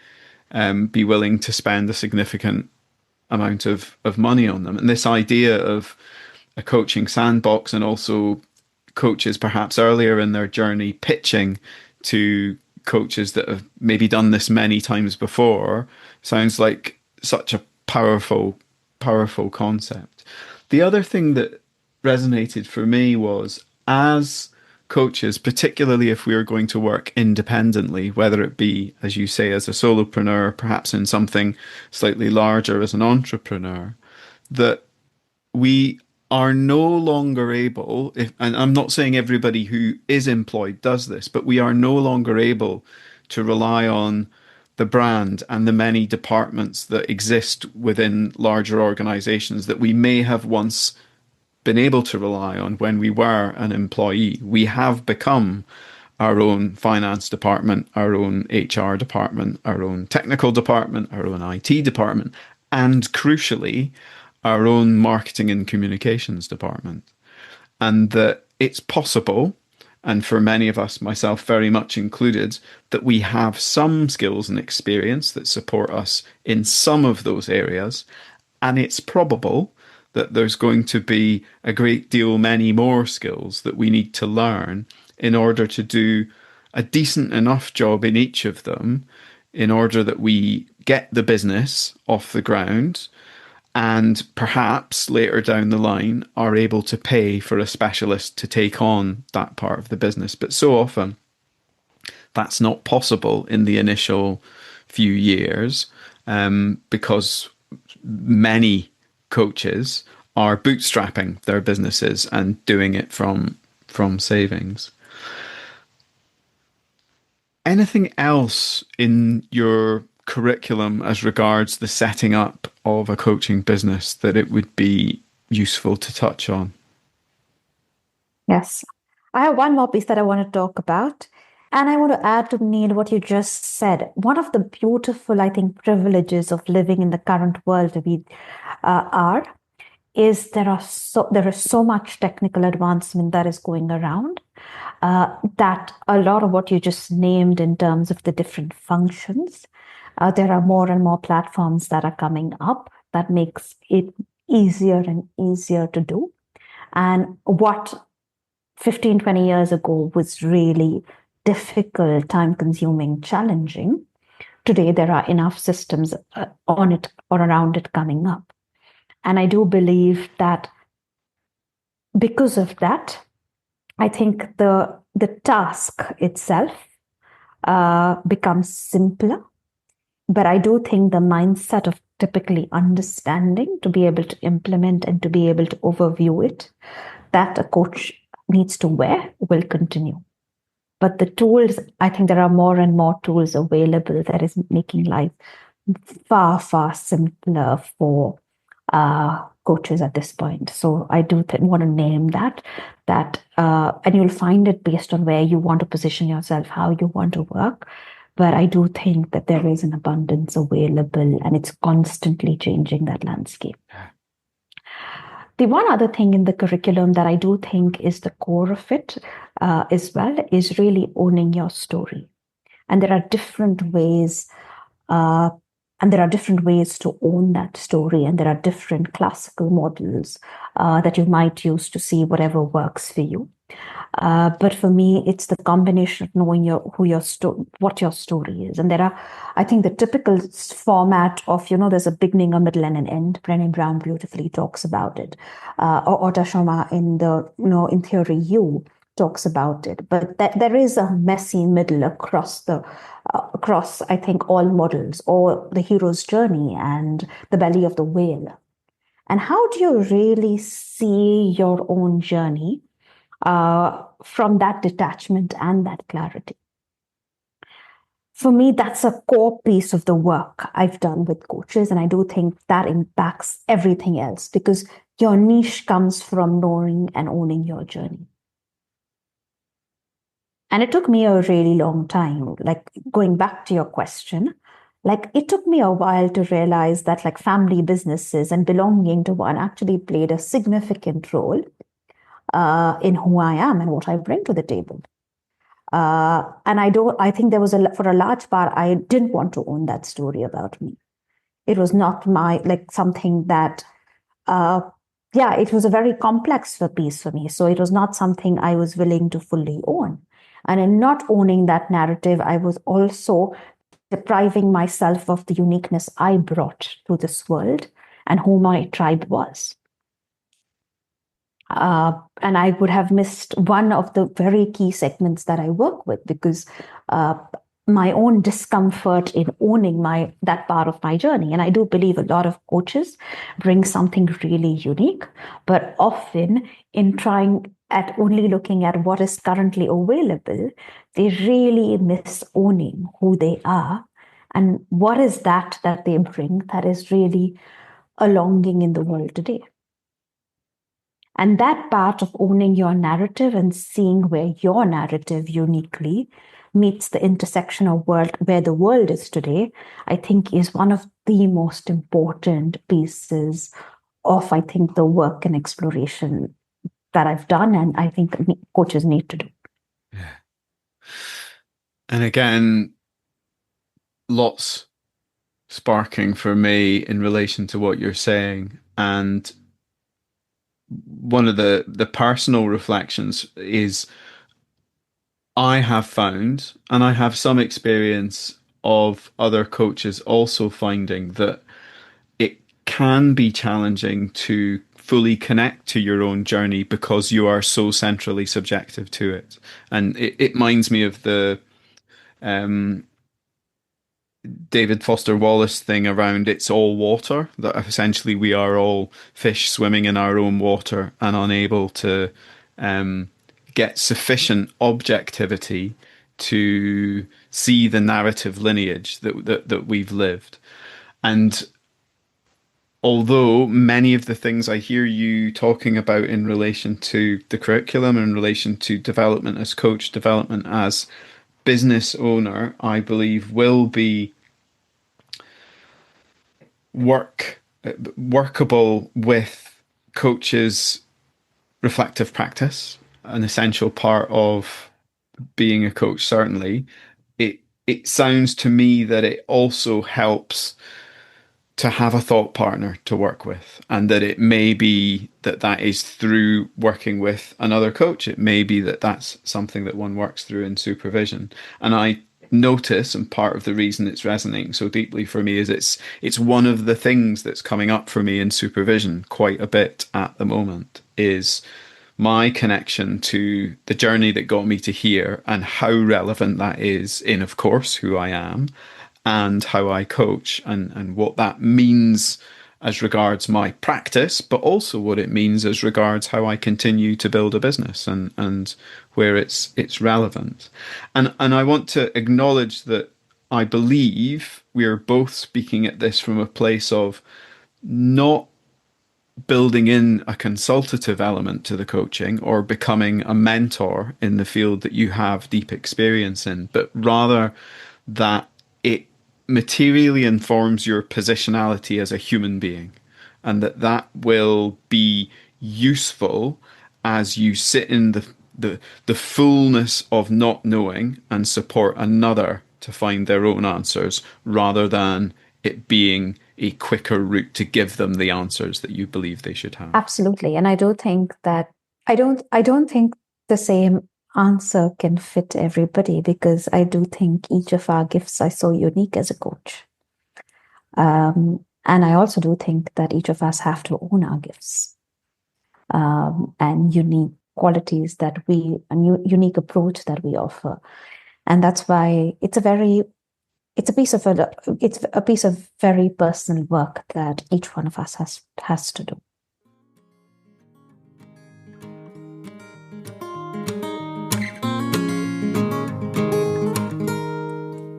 be willing to spend a significant amount of money on them. And this idea of a coaching sandbox, and also coaches perhaps earlier in their journey pitching to coaches that have maybe done this many times before, sounds like such a powerful concept. The other thing that resonated for me was, as coaches, particularly if we are going to work independently, whether it be, as you say, as a solopreneur, perhaps in something slightly larger as an entrepreneur, that we are no longer able, and I'm not saying everybody who is employed does this, but we are no longer able to rely on the brand and the many departments that exist within larger organizations that we may have once been able to rely on when we were an employee. We have become our own finance department, our own HR department, our own technical department, our own IT department, and crucially, our own marketing and communications department. And that it's possible, and for many of us, myself very much included, that we have some skills and experience that support us in some of those areas. And it's probable that there's going to be a great deal many more skills that we need to learn in order to do a decent enough job in each of them, in order that we get the business off the ground, and perhaps later down the line are able to pay for a specialist to take on that part of the business. But so often that's not possible in the initial few years, because many coaches are bootstrapping their businesses and doing it from savings. Anything else in your curriculum as regards the setting up of a coaching business that it would be useful to touch on? Yes. I have one more piece that I want to talk about. And I want to add to Neil what you just said. One of the beautiful, I think, privileges of living in the current world we are is there is so much technical advancement that is going around, that a lot of what you just named in terms of the different functions, there are more and more platforms that are coming up that makes it easier and easier to do. And what 15, 20 years ago was really difficult, time-consuming, challenging, today there are enough systems on it or around it coming up. And I do believe that because of that, I think the task itself becomes simpler. But I do think the mindset of typically understanding to be able to implement and to be able to overview it, that a coach needs to wear, will continue. But the tools, I think there are more and more tools available that is making life far, far simpler for coaches at this point. So I do want to name that, and you'll find it based on where you want to position yourself, how you want to work. But I do think that there is an abundance available, and it's constantly changing that landscape. The one other thing in the curriculum that I do think is the core of it as well is really owning your story. And there are different ways, to own that story. And there are different classical models that you might use to see whatever works for you. But for me, it's the combination of knowing what your story is. And there are, I think, the typical format of, there's a beginning, a middle, and an end. Brené Brown beautifully talks about it. Or Ota Sharma in Theory U talks about it. But there is a messy middle across, I think, all models, or the hero's journey and the belly of the whale. And how do you really see your own journey from that detachment and that clarity? For me, that's a core piece of the work I've done with coaches. And I do think that impacts everything else, because your niche comes from knowing and owning your journey. And it took me a really long time, like going back to your question, like it took me a while to realize that like family businesses and belonging to one actually played a significant role in who I am and what I bring to the table. And I think there was for a large part, I didn't want to own that story about me. It was not something that, it was a very complex piece for me. So it was not something I was willing to fully own. And in not owning that narrative, I was also depriving myself of the uniqueness I brought to this world and who my tribe was. And I would have missed one of the very key segments that I work with, because my own discomfort in owning that part of my journey. And I do believe a lot of coaches bring something really unique, but often in trying at only looking at what is currently available, they really miss owning who they are and what is that they bring that is really a longing in the world today. And that part of owning your narrative and seeing where your narrative uniquely meets the intersection of where the world is today, I think is one of the most important pieces of, the work and exploration that I've done, and I think coaches need to do. Yeah. And again, lots sparking for me in relation to what you're saying. And one of the personal reflections is I have found, and I have some experience of other coaches also finding, that it can be challenging to fully connect to your own journey because you are so centrally subjective to it. And it reminds me of the David Foster Wallace thing around it's all water, that essentially we are all fish swimming in our own water and unable to get sufficient objectivity to see the narrative lineage that we've lived. And although many of the things I hear you talking about in relation to the curriculum, in relation to development as coach, development as business owner, I believe will be workable with coaches' reflective practice, an essential part of being a coach, certainly. It sounds to me that it also helps to have a thought partner to work with, and that it may be that is through working with another coach. It may be that that's something that one works through in supervision. And I notice, and part of the reason it's resonating so deeply for me is it's one of the things that's coming up for me in supervision quite a bit at the moment, is my connection to the journey that got me to here and how relevant that is in, of course, who I am and how I coach, and what that means as regards my practice, but also what it means as regards how I continue to build a business and where it's relevant. And I want to acknowledge that I believe we are both speaking at this from a place of not building in a consultative element to the coaching or becoming a mentor in the field that you have deep experience in, but rather that it materially informs your positionality as a human being, and that will be useful as you sit in the fullness of not knowing and support another to find their own answers, rather than it being a quicker route to give them the answers that you believe they should have. Absolutely. And I do think that I don't think the same answer can fit everybody, because I do think each of our gifts are so unique as a coach. And I also do think that each of us have to own our gifts and unique qualities that unique approach that we offer. And that's why it's a piece of very personal work that each one of us has to do.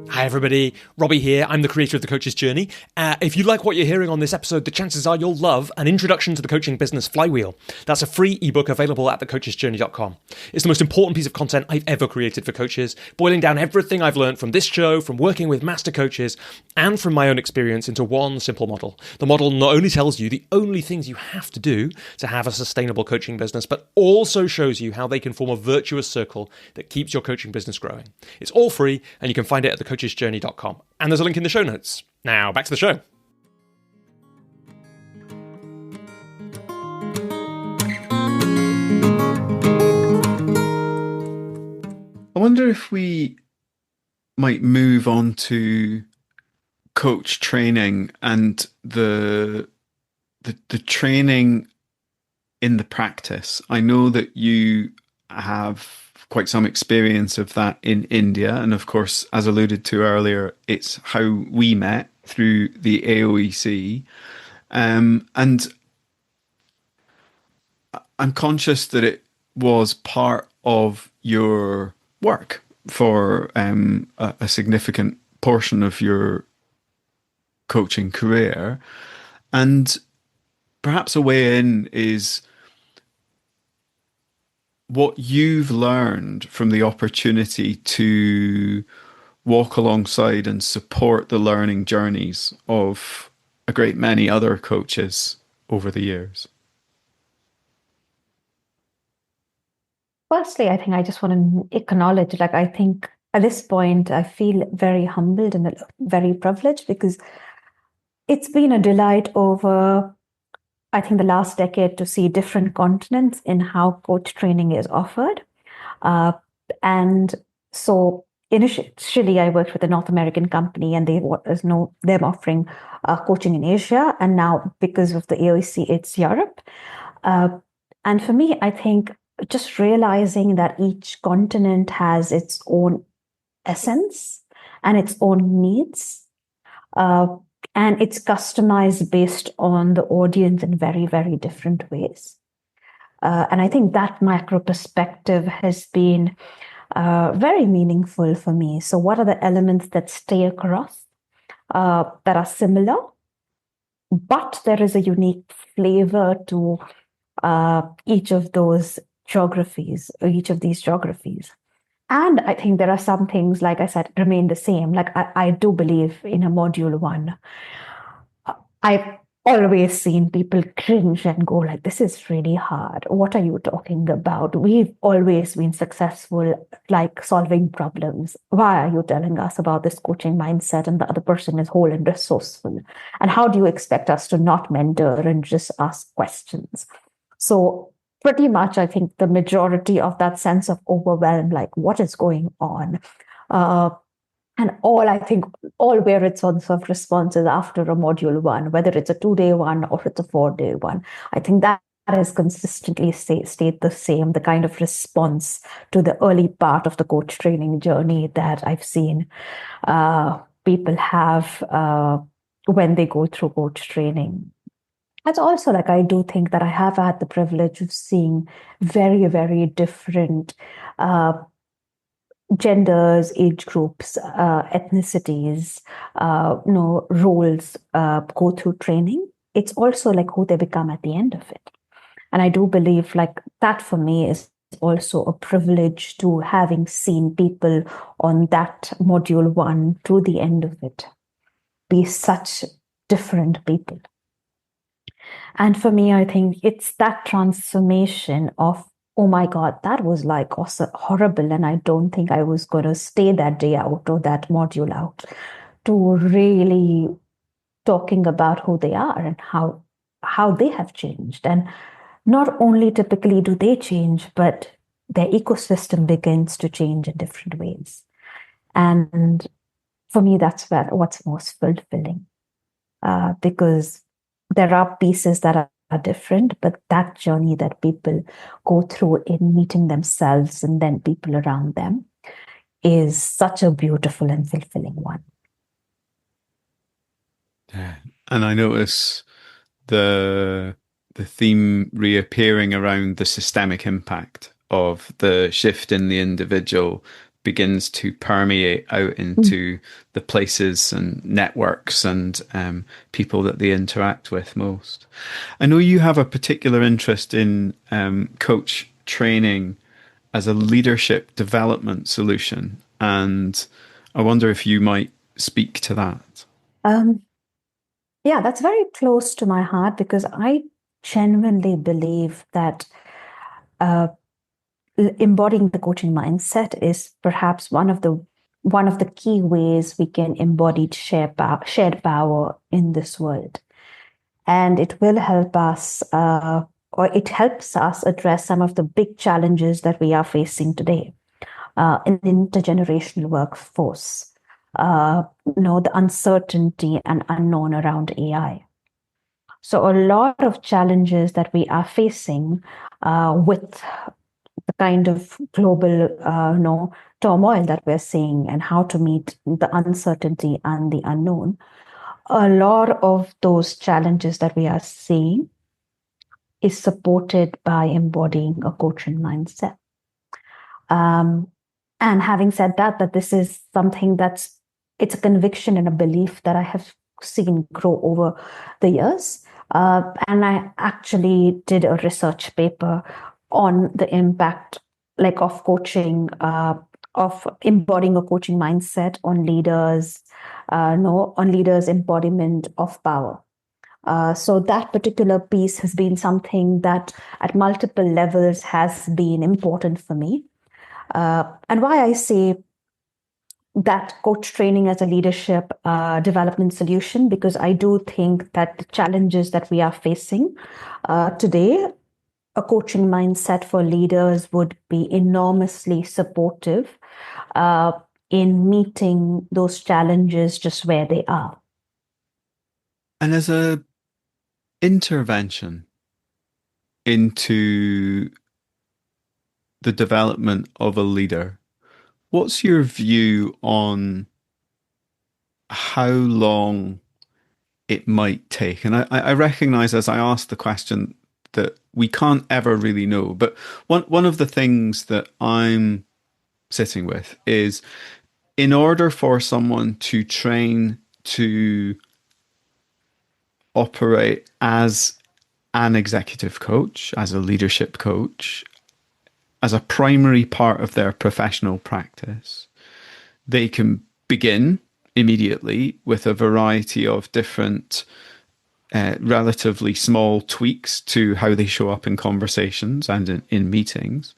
Hi everybody, Robbie here. I'm the creator of The Coach's Journey. If you like what you're hearing on this episode, the chances are you'll love An Introduction to the Coaching Business Flywheel. That's a free ebook available at thecoachesjourney.com. It's the most important piece of content I've ever created for coaches, boiling down everything I've learned from this show, from working with master coaches, and from my own experience into one simple model. The model not only tells you the only things you have to do to have a sustainable coaching business, but also shows you how they can form a virtuous circle that keeps your coaching business growing. It's all free, and you can find it at thecoachesjourney.com. And there's a link in the show notes. Now, back to the show. wonder if we might move on to coach training and the training in the practice. I know that you have quite some experience of that in India, and of course, as alluded to earlier, it's how we met through the AOEC. And I'm conscious that it was part of your work for a significant portion of your coaching career. And perhaps a way in is what you've learned from the opportunity to walk alongside and support the learning journeys of a great many other coaches over the years. Firstly, I think I just want to acknowledge, like, I think at this point, I feel very humbled and very privileged because it's been a delight over, I think, the last decade to see different continents in how coach training is offered. And so initially, I worked with a North American company, and there's them offering coaching in Asia. And now, because of the AOC, it's Europe. And for me, I think just realizing that each continent has its own essence and its own needs. And it's customized based on the audience in very, very different ways. And I think that macro perspective has been very meaningful for me. So what are the elements that stay across that are similar, but there is a unique flavor to each of those geographies, or each of these geographies. And I think there are some things, like I said, remain the same. Like I do believe in a module 1. I've always seen people cringe and go like, this is really hard. What are you talking about? We've always been successful, like solving problems. Why are you telling us about this coaching mindset and the other person is whole and resourceful? And how do you expect us to not mentor and just ask questions? So pretty much, I think the majority of that sense of overwhelm, like what is going on? And all where its sorts of responses after a module 1, whether it's a 2-day one or it's a 4-day one, I think that has consistently stayed the same, the kind of response to the early part of the coach training journey that I've seen people have when they go through coach training. It's also like I do think that I have had the privilege of seeing very, very different genders, age groups, ethnicities, roles go through training. It's also like who they become at the end of it. And I do believe like that for me is also a privilege to having seen people on that module 1 to the end of it be such different people. And for me, I think it's that transformation of, oh my God, that was like also horrible. And I don't think I was going to stay that day out or that module out, to really talking about who they are and how they have changed. And not only typically do they change, but their ecosystem begins to change in different ways. And for me, that's what's most fulfilling, because there are pieces that are different, but that journey that people go through in meeting themselves and then people around them is such a beautiful and fulfilling one. Yeah. And I notice the theme reappearing around the systemic impact of the shift in the individual begins to permeate out into the places and networks and people that they interact with most. I know you have a particular interest in coach training as a leadership development solution, and I wonder if you might speak to that. Yeah, that's very close to my heart because I genuinely believe that embodying the coaching mindset is perhaps one of the key ways we can embody shared power in this world. And it will help us, or it helps us address some of the big challenges that we are facing today. in the intergenerational workforce, the uncertainty and unknown around AI. So a lot of challenges that we are facing with the kind of global turmoil that we're seeing and how to meet the uncertainty and the unknown. A lot of those challenges that we are seeing is supported by embodying a coaching mindset. And having said that this is something it's a conviction and a belief that I have seen grow over the years. And I actually did a research paper on the impact of coaching, of embodying a coaching mindset on leaders, on leaders' embodiment of power. So that particular piece has been something that at multiple levels has been important for me. And why I say that coach training as a leadership development solution, because I do think that the challenges that we are facing today, a coaching mindset for leaders would be enormously supportive in meeting those challenges just where they are. And as a intervention into the development of a leader, what's your view on how long it might take? And I recognize as I asked the question that we can't ever really know. But one of the things that I'm sitting with is, in order for someone to train to operate as an executive coach, as a leadership coach, as a primary part of their professional practice, they can begin immediately with a variety of different relatively small tweaks to how they show up in conversations and in meetings,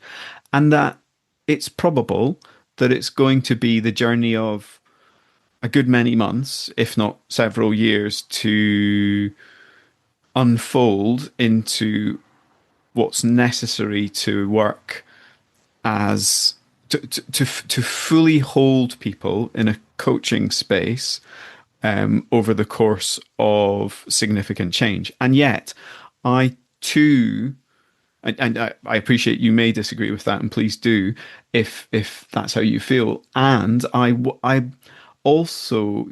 and that it's probable that it's going to be the journey of a good many months, if not several years, to unfold into what's necessary to work as to fully hold people in a coaching space over the course of significant change. And yet, I too, and I appreciate you may disagree with that, and please do if that's how you feel. And I also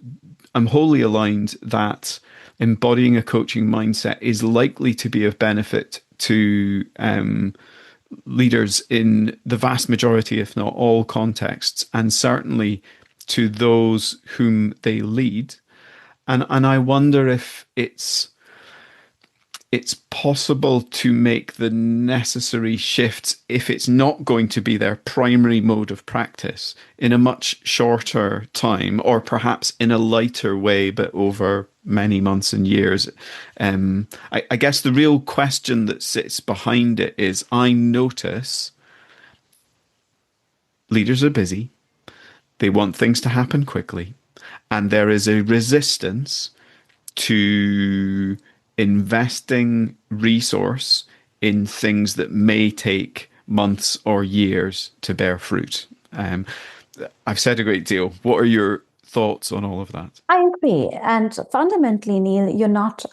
am wholly aligned that embodying a coaching mindset is likely to be of benefit to leaders in the vast majority, if not all contexts, and certainly to those whom they lead. And I wonder if it's possible to make the necessary shifts, if it's not going to be their primary mode of practice, in a much shorter time, or perhaps in a lighter way, but over many months and years. I guess the real question that sits behind it is, I notice leaders are busy. They want things to happen quickly. And there is a resistance to investing resource in things that may take months or years to bear fruit. I've said a great deal. What are your thoughts on all of that? I agree. And fundamentally, Neil, you're not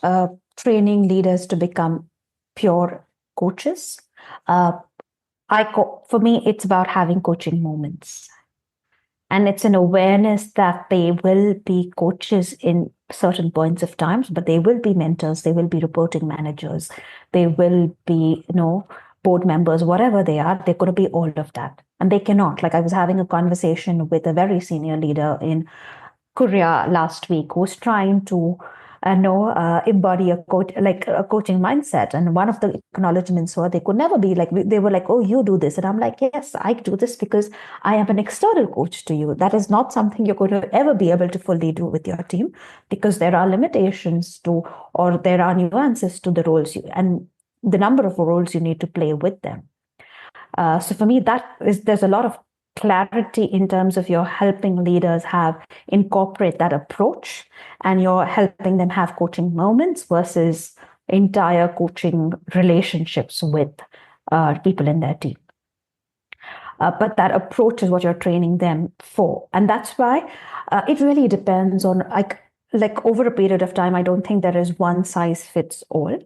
training leaders to become pure coaches. For me, it's about having coaching moments. And it's an awareness that they will be coaches in certain points of times, but they will be mentors, they will be reporting managers, they will be, board members, whatever they are, they're going to be all of that. And they cannot. Like, I was having a conversation with a very senior leader in Korea last week who was trying to embody a coaching mindset. And one of the acknowledgements were they could never be like, they were like, oh, you do this. And I'm like, yes, I do this because I am an external coach to you. That is not something you're going to ever be able to fully do with your team, because there are limitations to, or there are nuances to the roles and the number of roles you need to play with them. So for me, there's a lot of clarity in terms of you're helping leaders incorporate that approach, and you're helping them have coaching moments versus entire coaching relationships with people in their team. but that approach is what you're training them for. And that's why it really depends on like over a period of time. I don't think there is one size fits all.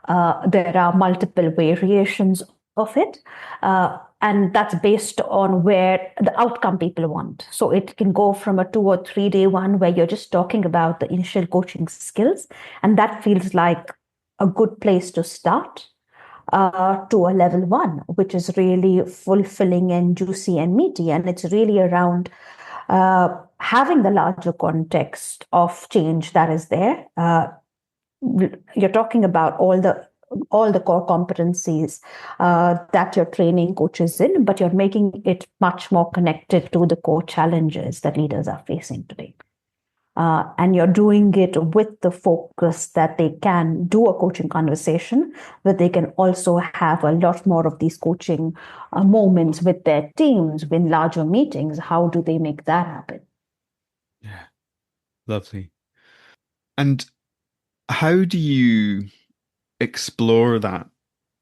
There are multiple variations of it. And that's based on where the outcome people want. So it can go from a 2 or 3 day one where you're just talking about the initial coaching skills. And that feels like a good place to start, to a level 1, which is really fulfilling and juicy and meaty. And it's really around having the larger context of change that is there. You're talking about all the core competencies that you're training coaches in, but you're making it much more connected to the core challenges that leaders are facing today. And you're doing it with the focus that they can do a coaching conversation, but they can also have a lot more of these coaching moments with their teams, in larger meetings. How do they make that happen? Yeah, lovely. And how do you explore that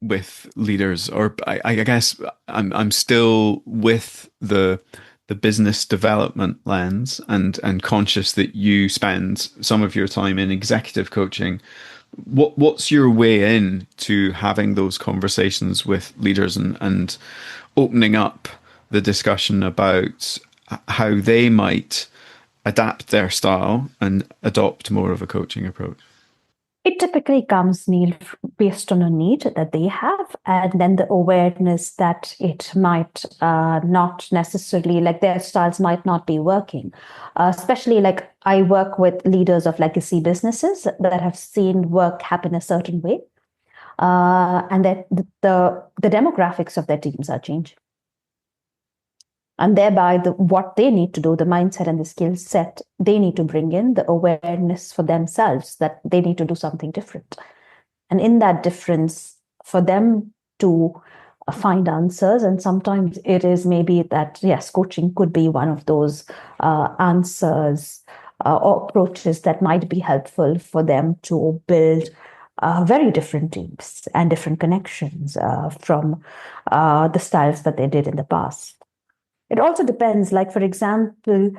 with leaders? Or I guess I'm still with the business development lens and conscious that you spend some of your time in executive coaching. What's your way in to having those conversations with leaders and opening up the discussion about how they might adapt their style and adopt more of a coaching approach? It typically comes, Neil, based on a need that they have, and then the awareness that it might not necessarily, like their styles might not be working. Especially like I work with leaders of legacy businesses that have seen work happen a certain way, and that the demographics of their teams are changing. And thereby, what they need to do, the mindset and the skill set they need to bring in, the awareness for themselves that they need to do something different. And in that difference, for them to find answers, and sometimes it is maybe that, yes, coaching could be one of those answers or approaches that might be helpful for them to build very different teams and different connections from the styles that they did in the past. It also depends, like, for example,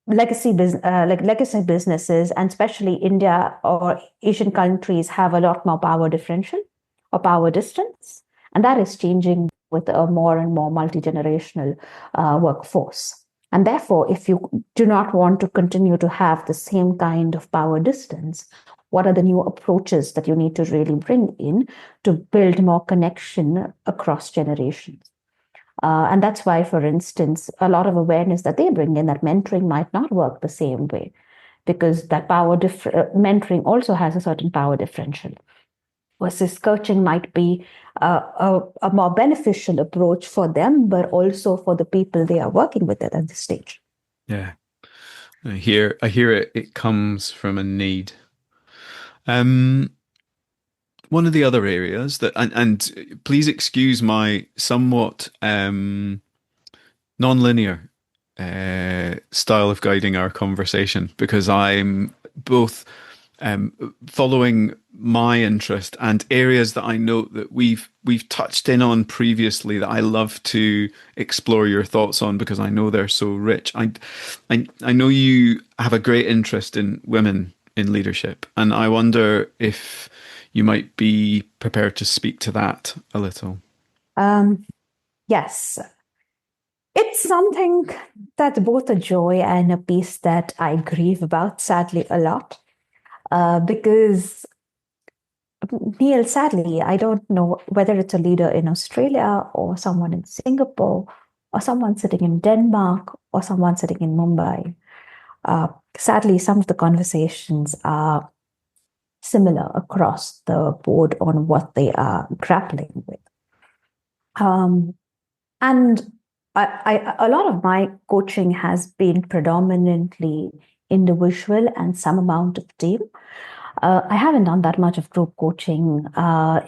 legacy businesses, and especially India or Asian countries, have a lot more power differential or power distance. And that is changing with a more and more multi-generational workforce. And therefore, if you do not want to continue to have the same kind of power distance, what are the new approaches that you need to really bring in to build more connection across generations? And that's why, for instance, a lot of awareness that they bring in, that mentoring might not work the same way, because that mentoring also has a certain power differential. Versus coaching might be a more beneficial approach for them, but also for the people they are working with at this stage. Yeah, I hear it. It comes from a need. One of the other areas that, and please excuse my somewhat non-linear style of guiding our conversation, because I'm both following my interest and areas that I know that we've touched in on previously that I love to explore your thoughts on, because I know they're so rich. I know you have a great interest in women in leadership, and I wonder if you might be prepared to speak to that a little. Yes. It's something that's both a joy and a piece that I grieve about, sadly, a lot. Because, Neil, sadly, I don't know whether it's a leader in Australia or someone in Singapore or someone sitting in Denmark or someone sitting in Mumbai. Sadly, some of the conversations are similar across the board on what they are grappling with. And a lot of my coaching has been predominantly individual and some amount of team. I haven't done that much of group coaching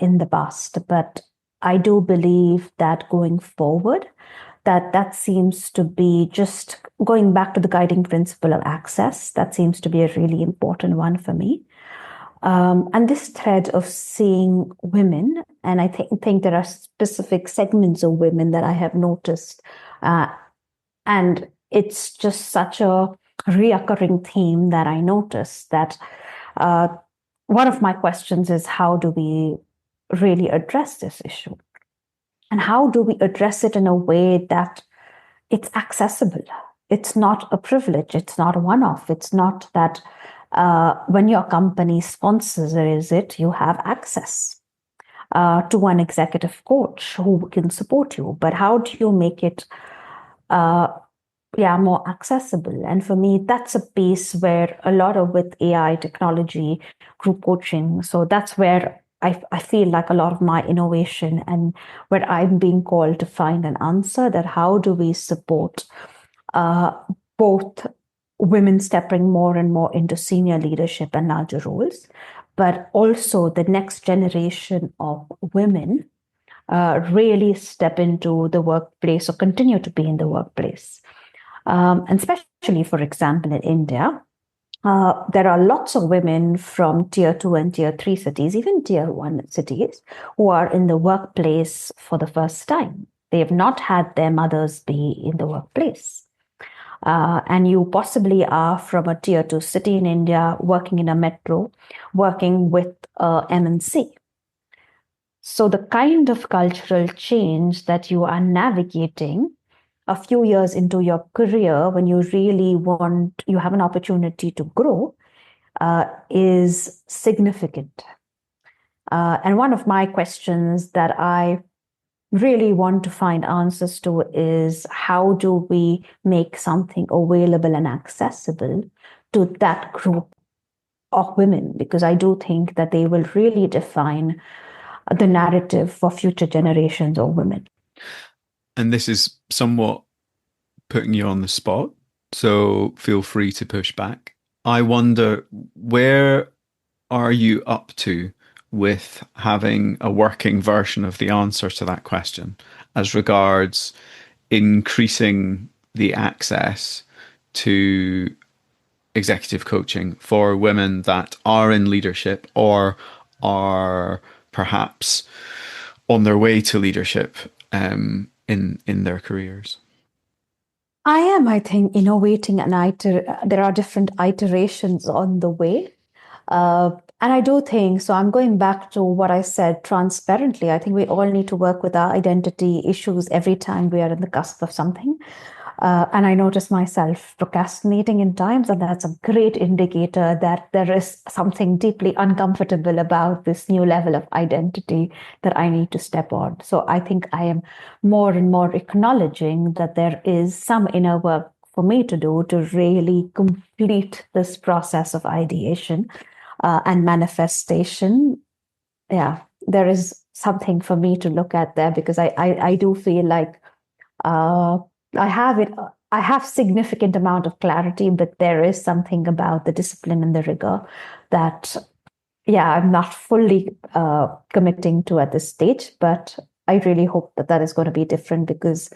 in the past, but I do believe that going forward, that seems to be, just going back to the guiding principle of access, that seems to be a really important one for me. And this thread of seeing women, and I think there are specific segments of women that I have noticed, and it's just such a reoccurring theme that I noticed that one of my questions is, how do we really address this issue? And how do we address it in a way that it's accessible? It's not a privilege. It's not a one-off. It's not that when your company sponsors it, you have access to an executive coach who can support you. But how do you make it more accessible? And for me, that's a piece where a lot of with AI technology, group coaching. So that's where I feel like a lot of my innovation and where I'm being called to find an answer, that how do we support both women stepping more and more into senior leadership and larger roles, but also the next generation of women really step into the workplace or continue to be in the workplace. And especially, for example, in India, there are lots of women from tier 2 and tier 3 cities, even tier 1 cities, who are in the workplace for the first time. They have not had their mothers be in the workplace. And you possibly are from a tier 2 city in India, working in a metro, working with MNC. So the kind of cultural change that you are navigating a few years into your career, when you really you have an opportunity to grow, is significant. And one of my questions that I really want to find answers to is, how do we make something available and accessible to that group of women? Because I do think that they will really define the narrative for future generations of women. And this is somewhat putting you on the spot, so feel free to push back. I wonder, where are you up to with having a working version of the answer to that question as regards increasing the access to executive coaching for women that are in leadership or are perhaps on their way to leadership in their careers? I think, innovating and there are different iterations on the way. And I do think, so I'm going back to what I said transparently. I think we all need to work with our identity issues every time we are in the cusp of something. And I notice myself procrastinating in times, and that's a great indicator that there is something deeply uncomfortable about this new level of identity that I need to step on. So I think I am more and more acknowledging that there is some inner work for me to do to really complete this process of ideation and manifestation. Yeah, there is something for me to look at there, because I do feel like I have significant amount of clarity, but there is something about the discipline and the rigor that, I'm not fully committing to at this stage, but I really hope that is going to be different, because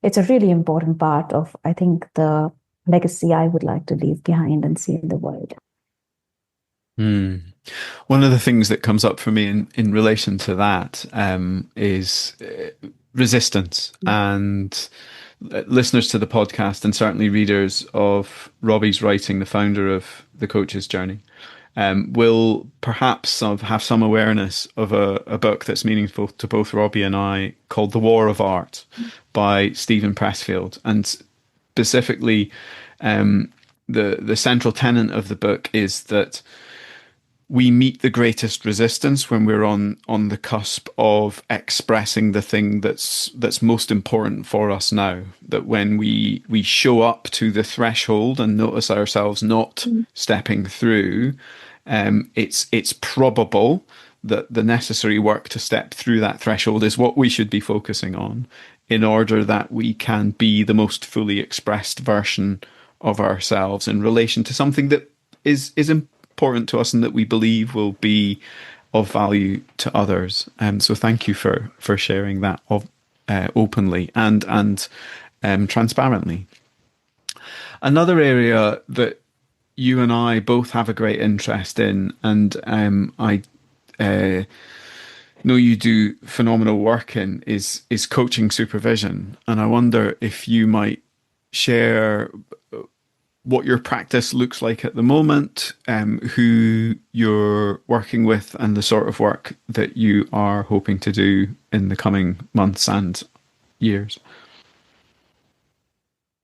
it's a really important part of, I think, the legacy I would like to leave behind and see in the world. One of the things that comes up for me in relation to that is resistance. And listeners to the podcast, and certainly readers of Robbie's writing, the founder of The Coach's Journey, will perhaps have some awareness of a book that's meaningful to both Robbie and I, called The War of Art by Stephen Pressfield. And specifically, the central tenet of the book is that we meet the greatest resistance when we're on the cusp of expressing the thing that's most important for us now. That when we show up to the threshold and notice ourselves not stepping through, it's probable that the necessary work to step through that threshold is what we should be focusing on, in order that we can be the most fully expressed version of ourselves in relation to something that is important to us and that we believe will be of value to others. So thank you for sharing that openly and transparently. Another area that you and I both have a great interest in, and I know you do phenomenal work in, is coaching supervision. And I wonder if you might share what your practice looks like at the moment, who you're working with, and the sort of work that you are hoping to do in the coming months and years.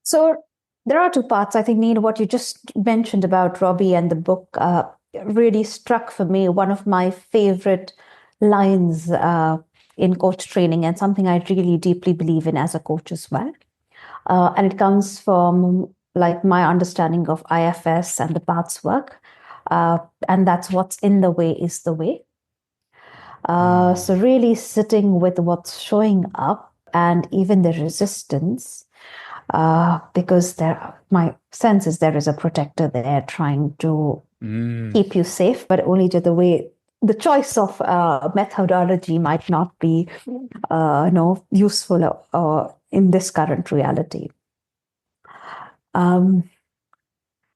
So there are two parts. I think, Neil, what you just mentioned about Robbie and the book really struck for me one of my favorite lines in coach training, and something I really deeply believe in as a coach as well. And it comes from like my understanding of IFS and the paths work. And that's what's in the way is the way. So really sitting with what's showing up and even the resistance, because my sense is there is a protector there trying to keep you safe, but only to the choice of methodology might not be useful in this current reality. And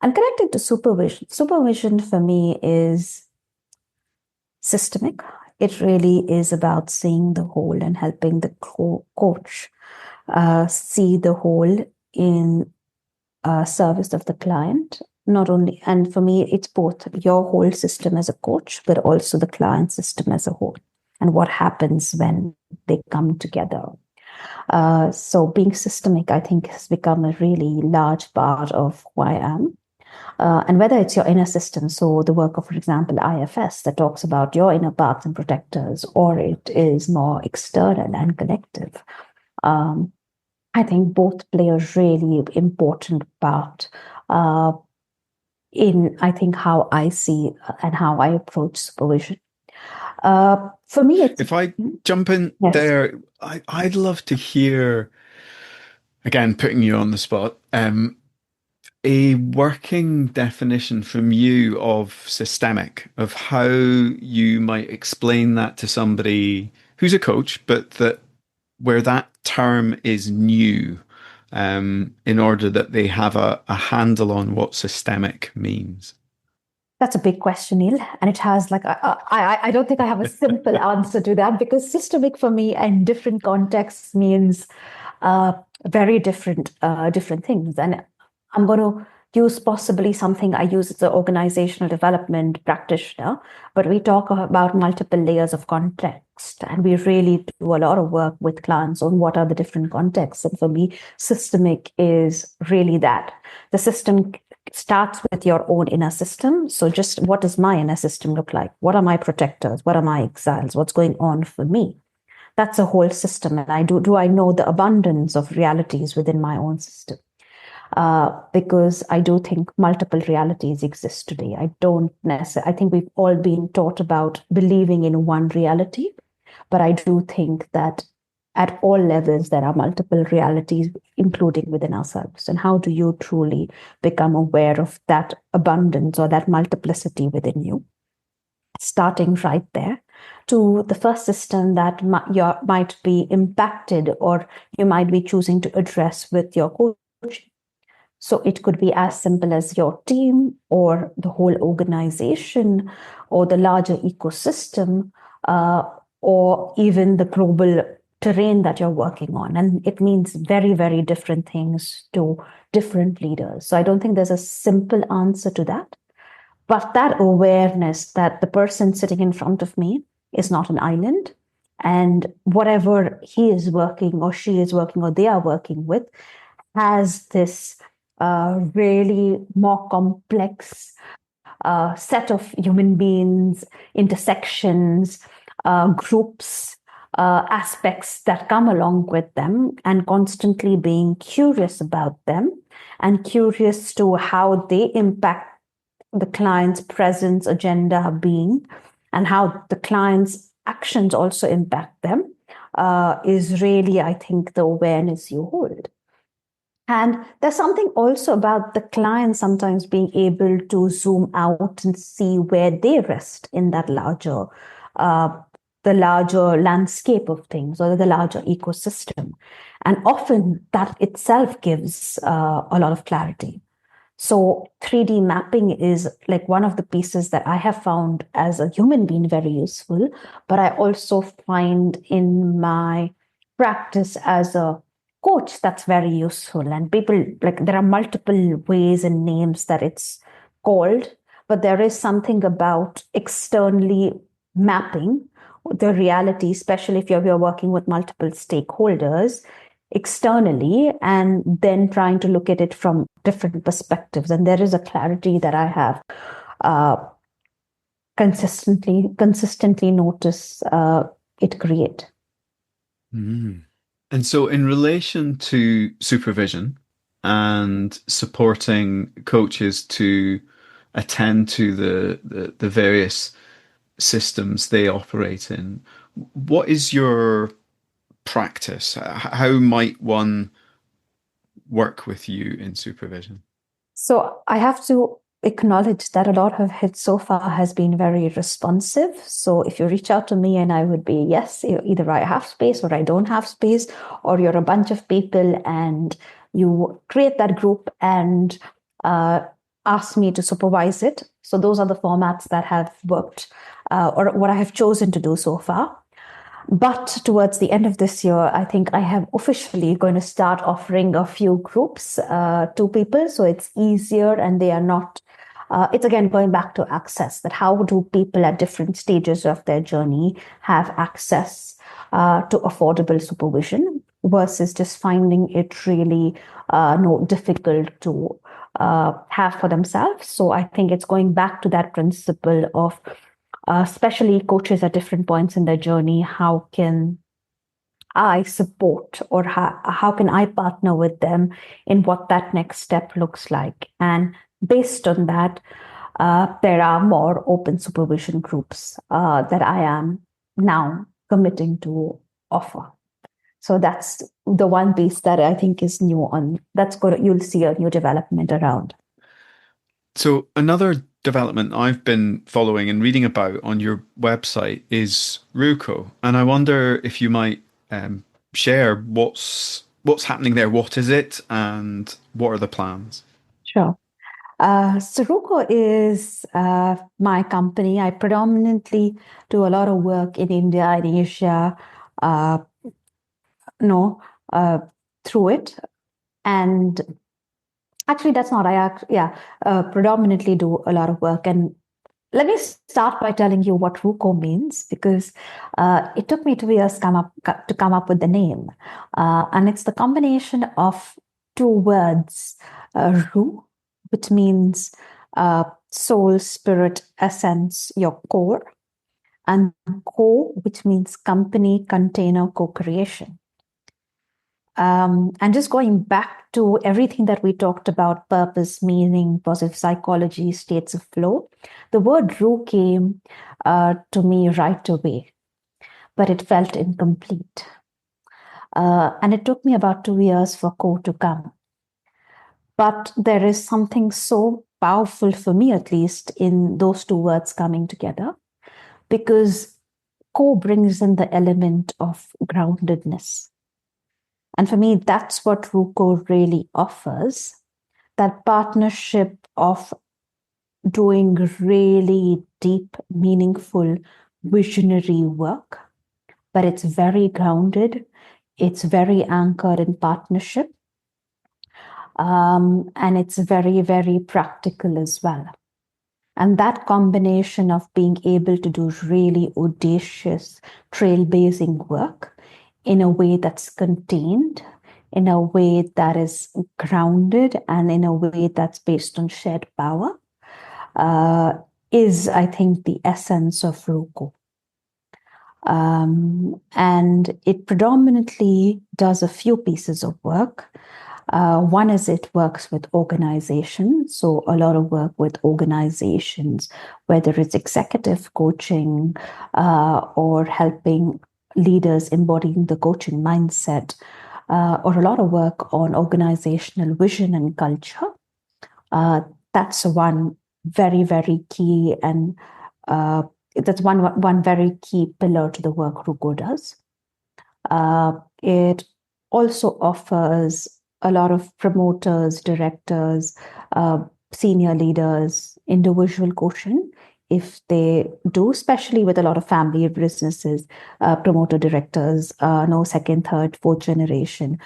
connected to supervision. Supervision for me is systemic. It really is about seeing the whole and helping the coach see the whole in service of the client. Not only, and for me, it's both your whole system as a coach, but also the client system as a whole, and what happens when they come together. So being systemic, I think, has become a really large part of who I am. And whether it's your inner system, so the work of, for example, IFS that talks about your inner paths and protectors, or it is more external and collective. I think both play a really important part in, I think, how I see and how I approach supervision. For me, if I jump in there, I'd love to hear, again, putting you on the spot, a working definition from you of systemic, of how you might explain that to somebody who's a coach, but that where that term is new, in order that they have a handle on what systemic means. That's a big question, Neil, and it has I don't think I have a simple answer to that, because systemic for me in different contexts means very different things. And I'm going to use possibly something I use as an organizational development practitioner, but we talk about multiple layers of context, and we really do a lot of work with clients on what are the different contexts. And for me, systemic is really that. The system starts with your own inner system. So just what does my inner system look like? What are my protectors? What are my exiles? What's going on for me? That's a whole system. And do I know the abundance of realities within my own system? Because I do think multiple realities exist today. I think we've all been taught about believing in one reality, but I do think that at all levels, there are multiple realities, including within ourselves. And how do you truly become aware of that abundance or that multiplicity within you? Starting right there to the first system that might be impacted or you might be choosing to address with your coaching. So it could be as simple as your team or the whole organization or the larger ecosystem, or even the global terrain that you're working on. And it means very, very different things to different leaders. So I don't think there's a simple answer to that. But that awareness that the person sitting in front of me is not an island, and whatever he is working or she is working or they are working with has this really more complex set of human beings, intersections, groups, aspects that come along with them, and constantly being curious about them and curious to how they impact the client's presence, agenda, being, and how the client's actions also impact them, is really, I think, the awareness you hold. And there's something also about the client sometimes being able to zoom out and see where they rest in that larger, the larger landscape of things, or the larger ecosystem. And often that itself gives a lot of clarity. So 3D mapping is like one of the pieces that I have found as a human being very useful, but I also find in my practice as a coach that's very useful. And people, like, there are multiple ways and names that it's called, but there is something about externally mapping the reality, especially if you're working with multiple stakeholders externally, and then trying to look at it from different perspectives. And there is a clarity that I have uh, consistently notice it create. Mm. And so, in relation to supervision and supporting coaches to attend to the various systems they operate in, what is your practice? How might one work with you in supervision? So I have to acknowledge that a lot of it so far has been very responsive. So if you reach out to me and I would be, yes, either I have space or I don't have space, or you're a bunch of people and you create that group and ask me to supervise it. So those are the formats that have worked or what I have chosen to do so far. But towards the end of this year, I think I have officially going to start offering a few groups to people. So it's easier and they are not, it's again going back to access, that how do people at different stages of their journey have access to affordable supervision versus just finding it really difficult to have for themselves. So I think it's going back to that principle of especially coaches at different points in their journey, how can I support, or how can I partner with them in what that next step looks like? And based on that, there are more open supervision groups that I am now committing to offer. So that's the one piece that I think is new on, that's going you'll see a new development around. So another development I've been following and reading about on your website is Ruko, and I wonder if you might share what's happening there. What is it, and what are the plans? Sure. Suruko is my company. I predominantly do a lot of work in India and Asia, uh, no, through it. And actually, that's not, predominantly do a lot of work. And let me start by telling you what Ruko means, because it took me 2 years to come up with the name. And it's the combination of two words, Ru, which means soul, spirit, essence, your core, and co, which means company, container, co-creation. And just going back to everything that we talked about, purpose, meaning, positive psychology, states of flow, the word Ru came to me right away, but it felt incomplete. And it took me about 2 years for co to come. But there is something so powerful, for me at least, in those two words coming together, because co brings in the element of groundedness. And for me, that's what Ruko really offers, that partnership of doing really deep, meaningful, visionary work. But it's very grounded, it's very anchored in partnership, and it's very, very practical as well. And that combination of being able to do really audacious, trailblazing work in a way that's contained, in a way that is grounded, and in a way that's based on shared power, is, I think, the essence of Ruko. And it predominantly does a few pieces of work. One is it works with organizations. So a lot of work with organizations, whether it's executive coaching or helping leaders embodying the coaching mindset, or a lot of work on organizational vision and culture. That's one very, very key, and that's one very key pillar to the work Ruko does. It also offers a lot of promoters, directors, senior leaders, individual coaching. If they do, especially with a lot of family businesses, promoter directors, no second, third, fourth generation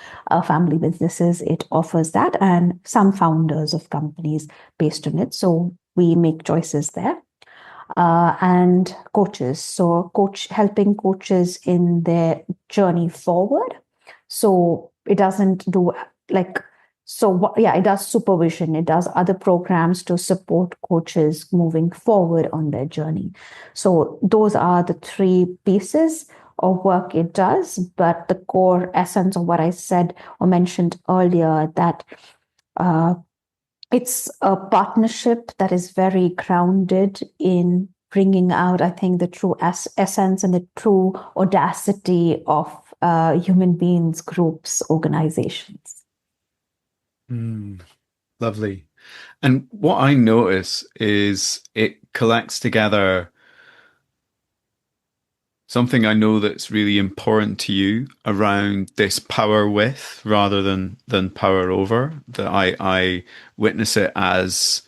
family businesses, it offers that, and some founders of companies based on it. So we make choices there. And coaches. So helping coaches in their journey forward. So it doesn't do it does supervision. It does other programs to support coaches moving forward on their journey. So those are the three pieces of work it does. But the core essence of what I said or mentioned earlier, that it's a partnership that is very grounded in bringing out, I think, the true essence and the true audacity of human beings, groups, organizations. Lovely. And what I notice is it collects together something I know that's really important to you around this power with rather than power over. That I witness it as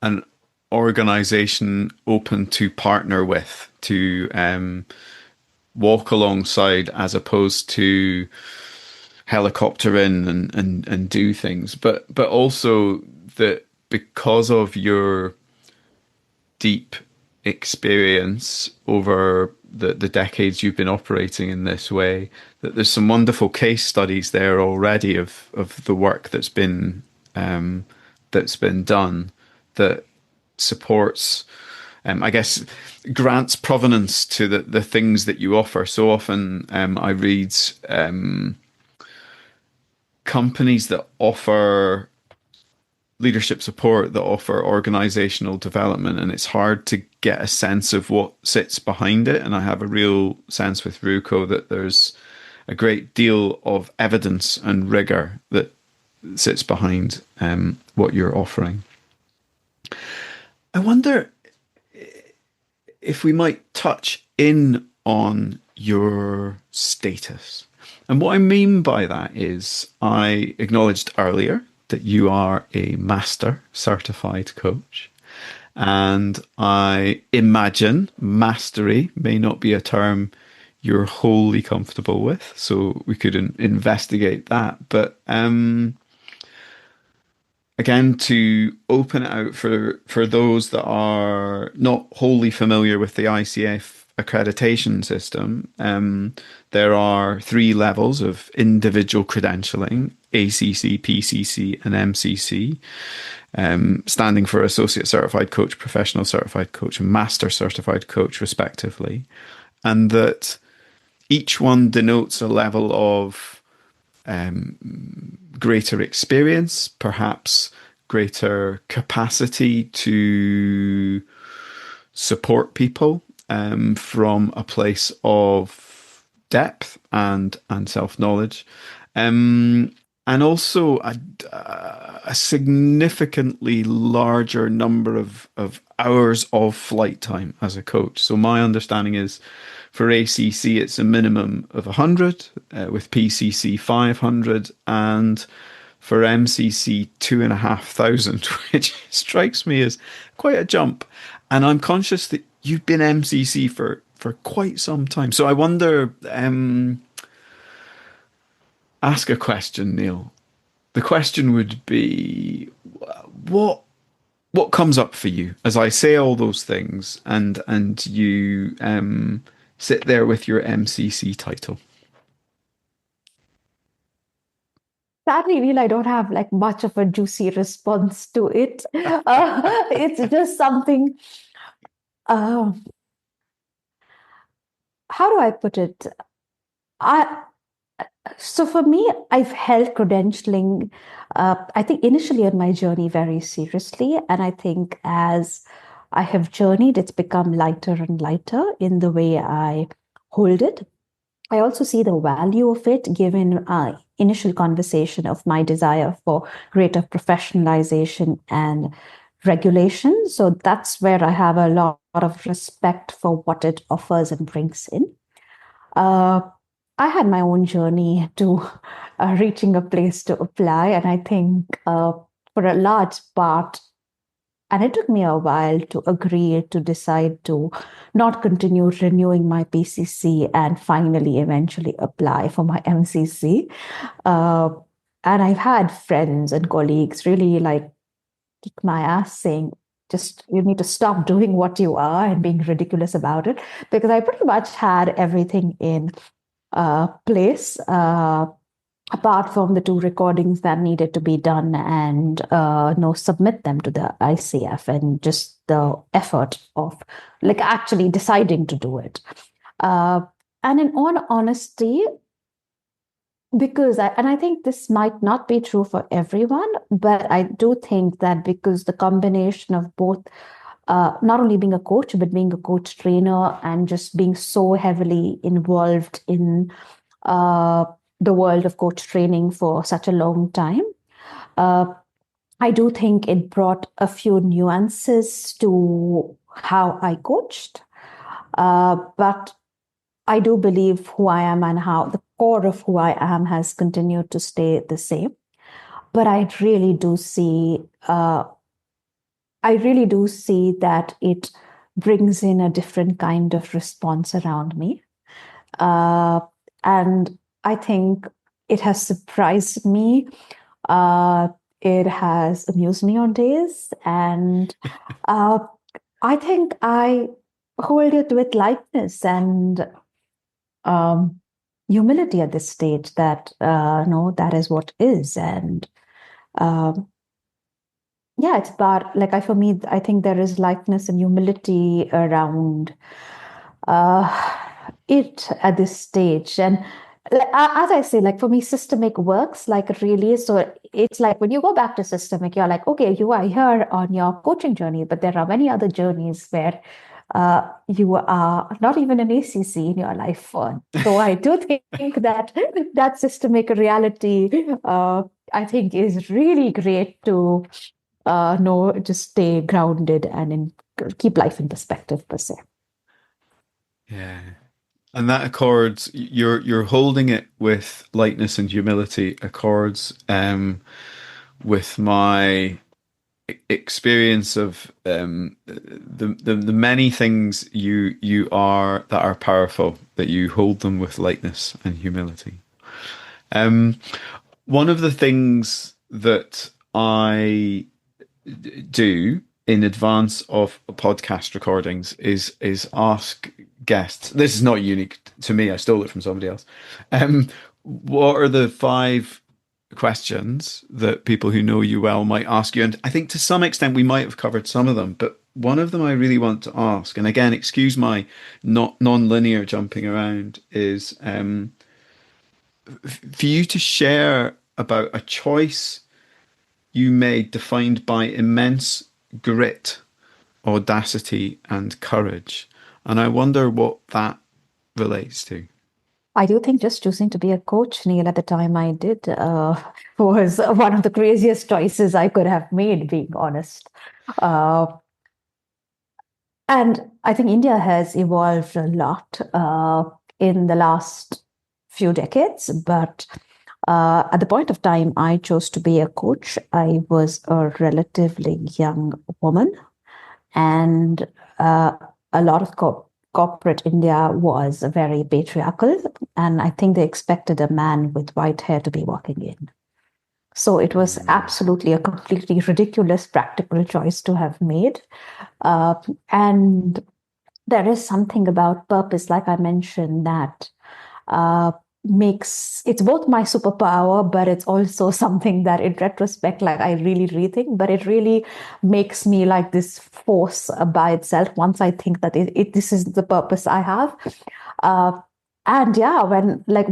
an organization open to partner with, to walk alongside, as opposed to helicopter in and do things. But also that because of your deep experience over the decades you've been operating in this way, that there's some wonderful case studies there already of the work that's been done that supports, I guess, grants provenance to the things that you offer. So often I read companies that offer leadership support, that offer organizational development, and it's hard to get a sense of what sits behind it. And I have a real sense with Ruco that there's a great deal of evidence and rigor that sits behind what you're offering. I wonder if we might touch in on your status. And what I mean by that is, I acknowledged earlier that you are a master certified coach. And I imagine mastery may not be a term you're wholly comfortable with, so we could investigate that. But again, to open it out for those that are not wholly familiar with the ICF accreditation system, there are 3 levels of individual credentialing: ACC, PCC, and MCC, standing for Associate Certified Coach, Professional Certified Coach, and Master Certified Coach, respectively. And that each one denotes a level of greater experience, perhaps greater capacity to support people from a place of depth and self-knowledge, and also a significantly larger number of hours of flight time as a coach. So my understanding is, for ACC, it's a minimum of 100, with PCC 500, and for MCC 2,500, which strikes me as quite a jump. And I'm conscious that you've been MCC for quite some time. So I wonder, ask a question, Neil. The question would be, what comes up for you as I say all those things and you sit there with your MCC title? Sadly, Neil, I don't have like much of a juicy response to it. It's just something. How do I put it? So for me, I've held credentialing, I think initially on my journey very seriously. And I think as I have journeyed, it's become lighter and lighter in the way I hold it. I also see the value of it, given initial conversation of my desire for greater professionalization and regulation. So that's where I have a lot of respect for what it offers and brings in. I had my own journey to reaching a place to apply. And I think for a large part, and it took me a while to agree to decide to not continue renewing my PCC and finally eventually apply for my MCC. Uh, and I've had friends and colleagues really like kick my ass saying, just you need to stop doing what you are and being ridiculous about it, because I pretty much had everything in place. Apart from the 2 recordings that needed to be done and submit them to the ICF, and just the effort of like actually deciding to do it. And in all honesty, I think this might not be true for everyone, but I do think that because the combination of both, not only being a coach, but being a coach trainer and just being so heavily involved in the world of coach training for such a long time, I do think it brought a few nuances to how I coached. But I do believe who I am and how the core of who I am has continued to stay the same. But I really do see that it brings in a different kind of response around me. And I think it has surprised me. It has amused me on days. And I think I hold it with lightness and humility at this stage that, no, that is what is. And it's about, like, for me, I think there is lightness and humility around it at this stage. And as I say, like for me, systemic works like really. So it's like when you go back to systemic, you're like, okay, you are here on your coaching journey, but there are many other journeys where you are not even an ACC in your life for. So I do think that systemic reality, I think, is really great to just stay grounded and keep life in perspective per se. Yeah. And that accords, you're holding it with lightness and humility, accords with my experience of the many things you are that are powerful, that you hold them with lightness and humility. One of the things that I do in advance of podcast recordings is ask guests. This is not unique to me. I stole it from somebody else. What are the 5 questions that people who know you well might ask you? And I think to some extent we might have covered some of them, but one of them I really want to ask, and again, excuse my non-linear jumping around, is for you to share about a choice you made defined by immense grit, audacity, and courage. And I wonder what that relates to. I do think just choosing to be a coach, Neil, at the time I did, was one of the craziest choices I could have made, being honest. And I think India has evolved a lot in the last few decades, but at the point of time I chose to be a coach, I was a relatively young woman, and a lot of corporate India was very patriarchal, and I think they expected a man with white hair to be walking in. So it was absolutely a completely ridiculous practical choice to have made. And there is something about purpose, like I mentioned, that it's both my superpower, but it's also something that in retrospect, like I really rethink, but it really makes me like this force by itself once I think that this is the purpose I have. And yeah, when like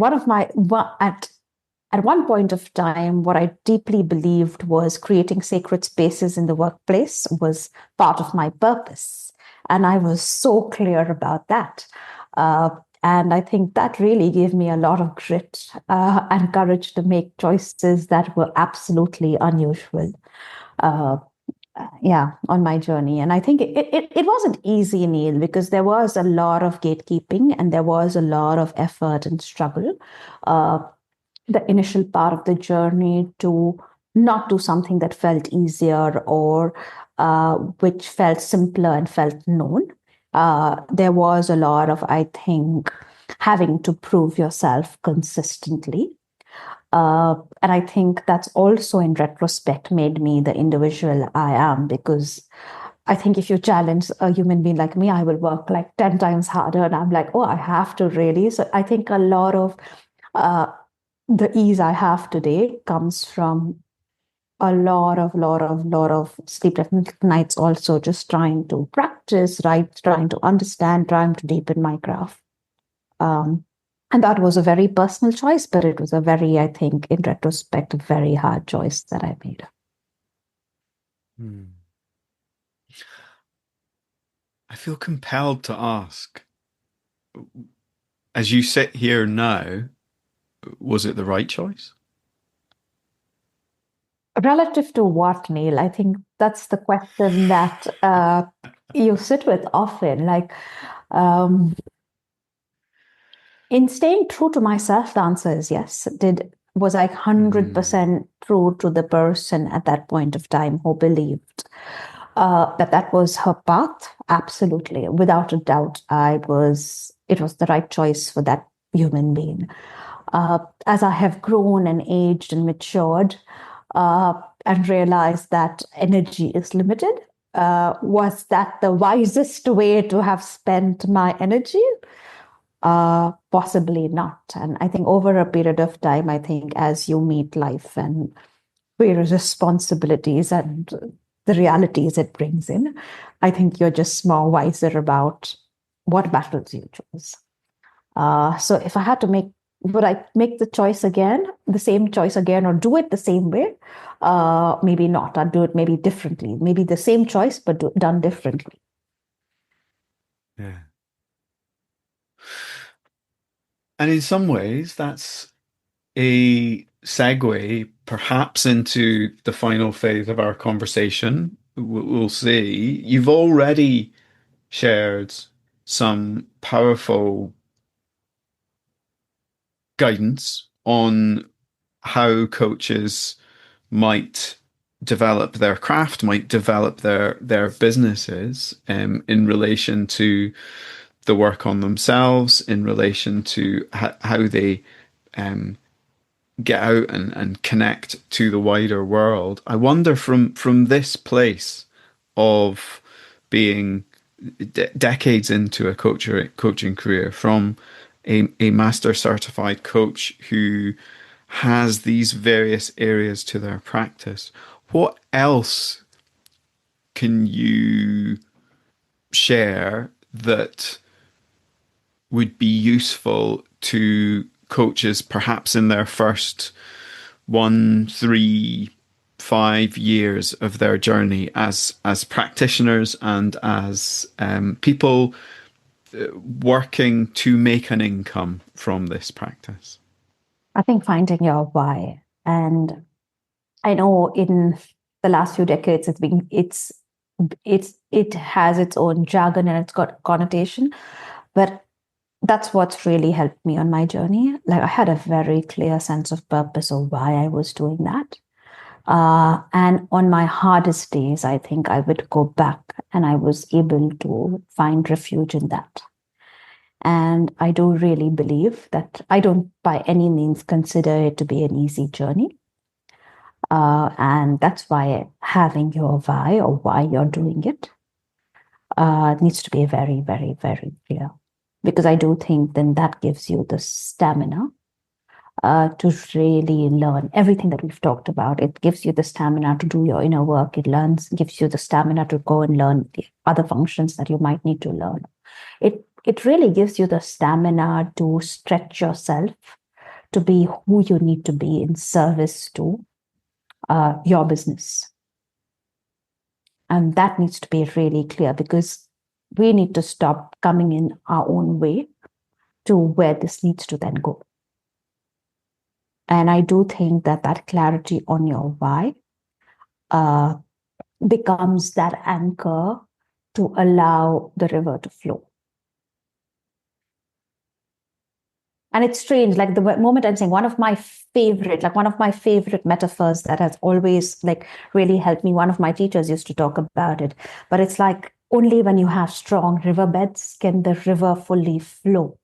at one point of time, what I deeply believed was creating sacred spaces in the workplace was part of my purpose. And I was so clear about that. And I think that really gave me a lot of grit and courage to make choices that were absolutely unusual. On my journey. And I think it wasn't easy, Neil, because there was a lot of gatekeeping and there was a lot of effort and struggle. the initial part of the journey to not do something that felt easier or which felt simpler and felt known. There was a lot of, I think, having to prove yourself consistently. And I think that's also, in retrospect, made me the individual I am, because I think if you challenge a human being like me, I will work like 10 times harder. And I'm like, oh, I have to really. So I think a lot of the ease I have today comes from a lot of sleepless nights, also just trying to practice, right? Trying to understand, trying to deepen my craft. And that was a very personal choice, but it was a very, I think, in retrospect, a very hard choice that I made. I feel compelled to ask, as you sit here now, was it the right choice? Relative to what, Neil? I think that's the question that you sit with often. Like, in staying true to myself, the answer is yes. Was I 100% true to the person at that point of time who believed that was her path? Absolutely, without a doubt. It was the right choice for that human being. As I have grown and aged and matured, and realized that energy is limited, was that the wisest way to have spent my energy? Possibly not. And I think over a period of time, I think as you meet life and various responsibilities and the realities it brings in, I think you're just more wiser about what battles you choose. So if I had to would I make the same choice again, or do it the same way? Maybe not. I'd do it maybe differently. Maybe the same choice, but done differently. Yeah. And in some ways, that's a segue perhaps into the final phase of our conversation. We'll see. You've already shared some powerful guidance on how coaches might develop their craft, might develop their businesses in relation to the work on themselves, in relation to how they get out and connect to the wider world. I wonder from this place of being decades into a coaching career, from a master certified coach who has these various areas to their practice, what else can you share that would be useful to coaches perhaps in their first 1, 3, 5 years of their journey as practitioners and as people working to make an income from this practice? I think finding your why. And I know in the last few decades, it has its own jargon and it's got connotation, but that's what's really helped me on my journey. Like, I had a very clear sense of purpose of why I was doing that. And on my hardest days, I think I would go back and I was able to find refuge in that. And I do really believe that I don't by any means consider it to be an easy journey. And that's why having your why, or why you're doing it, needs to be very, very, very clear. Because I do think then that gives you the stamina to really learn everything that we've talked about. It gives you the stamina to do your inner work. Gives you the stamina to go and learn the other functions that you might need to learn. It really gives you the stamina to stretch yourself to be who you need to be in service to your business. And that needs to be really clear, because we need to stop coming in our own way to where this needs to then go. And I do think that clarity on your why becomes that anchor to allow the river to flow. And it's strange, like the moment I'm saying, one of my favorite metaphors that has always like really helped me. One of my teachers used to talk about it, but it's like only when you have strong riverbeds can the river fully flow.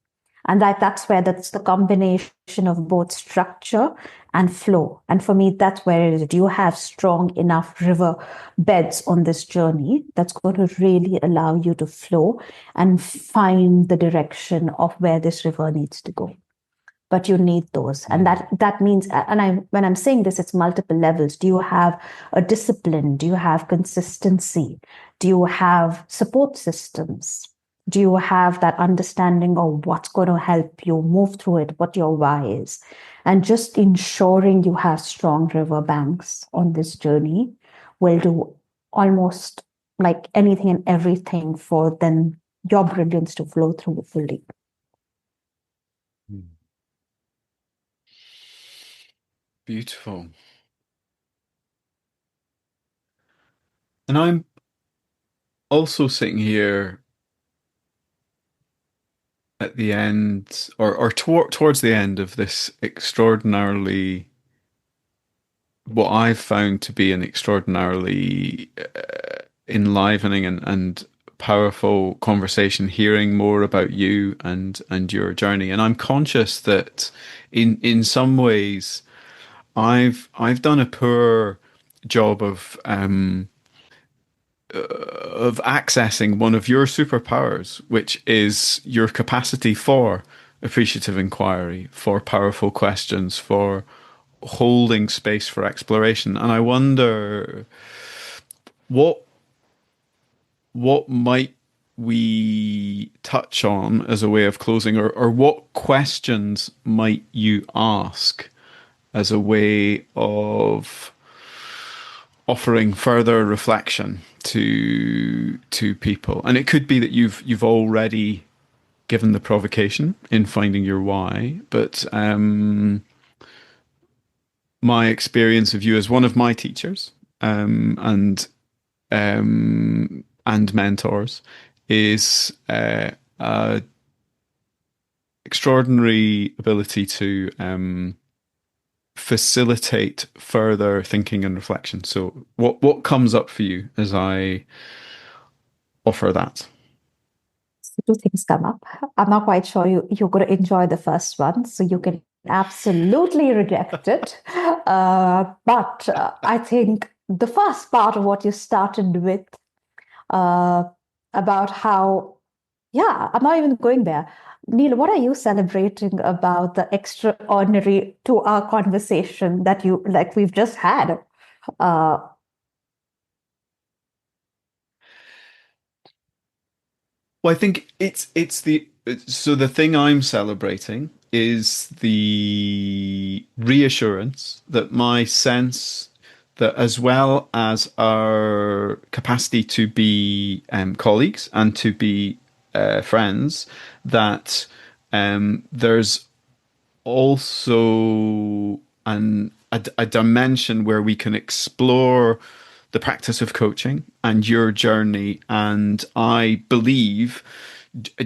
And that's where that's the combination of both structure and flow. And for me, that's where it is. Do you have strong enough river beds on this journey that's going to really allow you to flow and find the direction of where this river needs to go? But you need those. And that means, when I'm saying this, it's multiple levels. Do you have a discipline? Do you have consistency? Do you have support systems? Do you have that understanding of what's going to help you move through it, what your why is? And just ensuring you have strong river banks on this journey will do almost like anything and everything for then your brilliance to flow through fully. Beautiful. And I'm also sitting here at the end, or towards the end of this extraordinarily, what I've found to be an extraordinarily enlivening and powerful conversation, hearing more about you and your journey. And I'm conscious that in some ways I've done a poor job of accessing one of your superpowers, which is your capacity for appreciative inquiry, for powerful questions, for holding space for exploration. And I wonder what might we touch on as a way of closing, or what questions might you ask as a way of offering further reflection to people? And it could be that you've already given the provocation in finding your why, but my experience of you as one of my teachers and mentors is a extraordinary ability to facilitate further thinking and reflection. So what comes up for you as I offer that? Two things come up. I'm not quite sure you're going to enjoy the first one, so you can absolutely reject it. But I think the first part of what you started with about how, I'm not even going there. Neil, what are you celebrating about the extraordinary to our conversation that we've just had? Well, I think so the thing I'm celebrating is the reassurance that my sense that, as well as our capacity to be colleagues and to be friends, that there's also a dimension where we can explore the practice of coaching and your journey, and I believe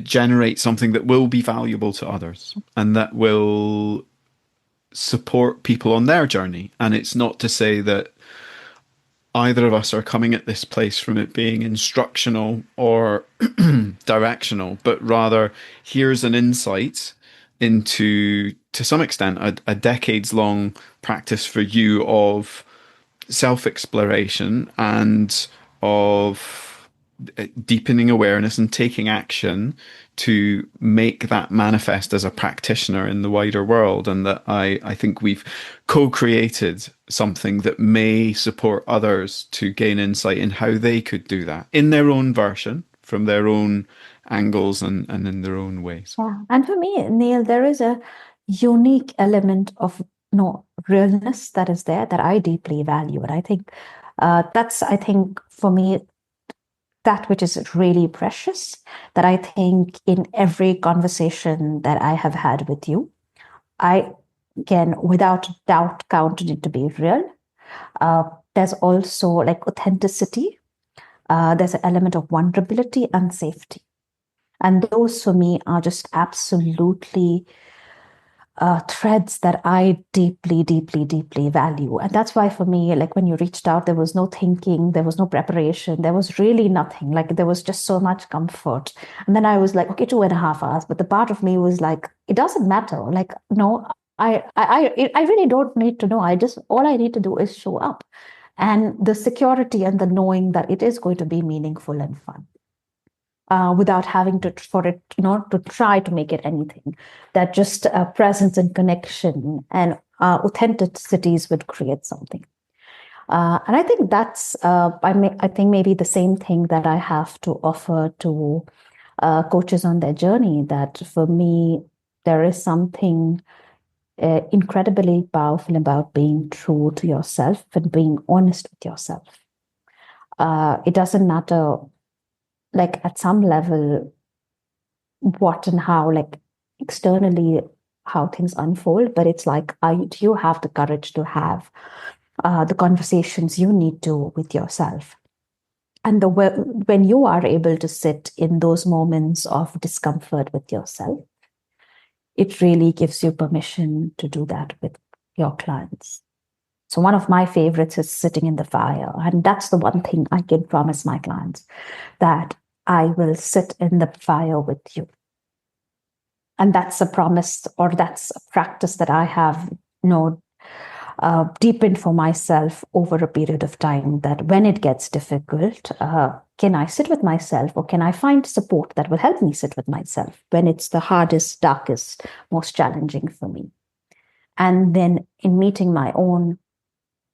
generate something that will be valuable to others and that will support people on their journey. And it's not to say that either of us are coming at this place from it being instructional or directional, but rather here's an insight into, to some extent, a decades-long practice for you of self-exploration and of deepening awareness and taking action to make that manifest as a practitioner in the wider world. And that I think we've co-created something that may support others to gain insight in how they could do that in their own version, from their own angles and in their own ways. Yeah. And for me, Neil, there is a unique element of realness that is there that I deeply value. And I think that's, for me, that which is really precious, that I think in every conversation that I have had with you, I can without doubt count it to be real. There's also like authenticity. There's an element of vulnerability and safety. And those for me are just absolutely threads that I deeply, deeply, deeply value. And that's why for me, like when you reached out, there was no thinking, there was no preparation, there was really nothing. Like there was just so much comfort. And then I was like, okay, 2.5 hours. But the part of me was like, it doesn't matter. Like, no, I really don't need to know. All I need to do is show up. And the security and the knowing that it is going to be meaningful and fun. Without having to try to make it anything. That just presence and connection and authenticities would create something. And I think that's I think maybe the same thing that I have to offer to coaches on their journey. That for me, there is something incredibly powerful about being true to yourself and being honest with yourself. It doesn't matter. Like at some level, what and how, like externally, how things unfold. But it's like, do you have the courage to have the conversations you need to with yourself? And when you are able to sit in those moments of discomfort with yourself, it really gives you permission to do that with your clients. So one of my favorites is sitting in the fire. And that's the one thing I can promise my clients, that I will sit in the fire with you. And that's a promise, or that's a practice that I have deepened for myself over a period of time, that when it gets difficult, can I sit with myself, or can I find support that will help me sit with myself when it's the hardest, darkest, most challenging for me? And then in meeting my own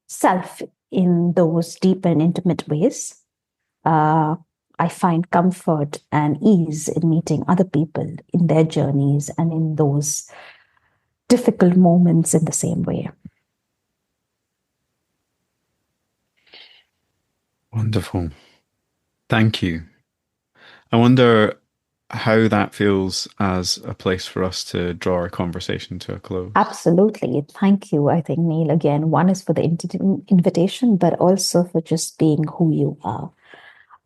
self in those deep and intimate ways, I find comfort and ease in meeting other people in their journeys and in those difficult moments in the same way. Wonderful. Thank you. I wonder how that feels as a place for us to draw our conversation to a close. Absolutely. Thank you. I think, Neil, again, one is for the invitation, but also for just being who you are.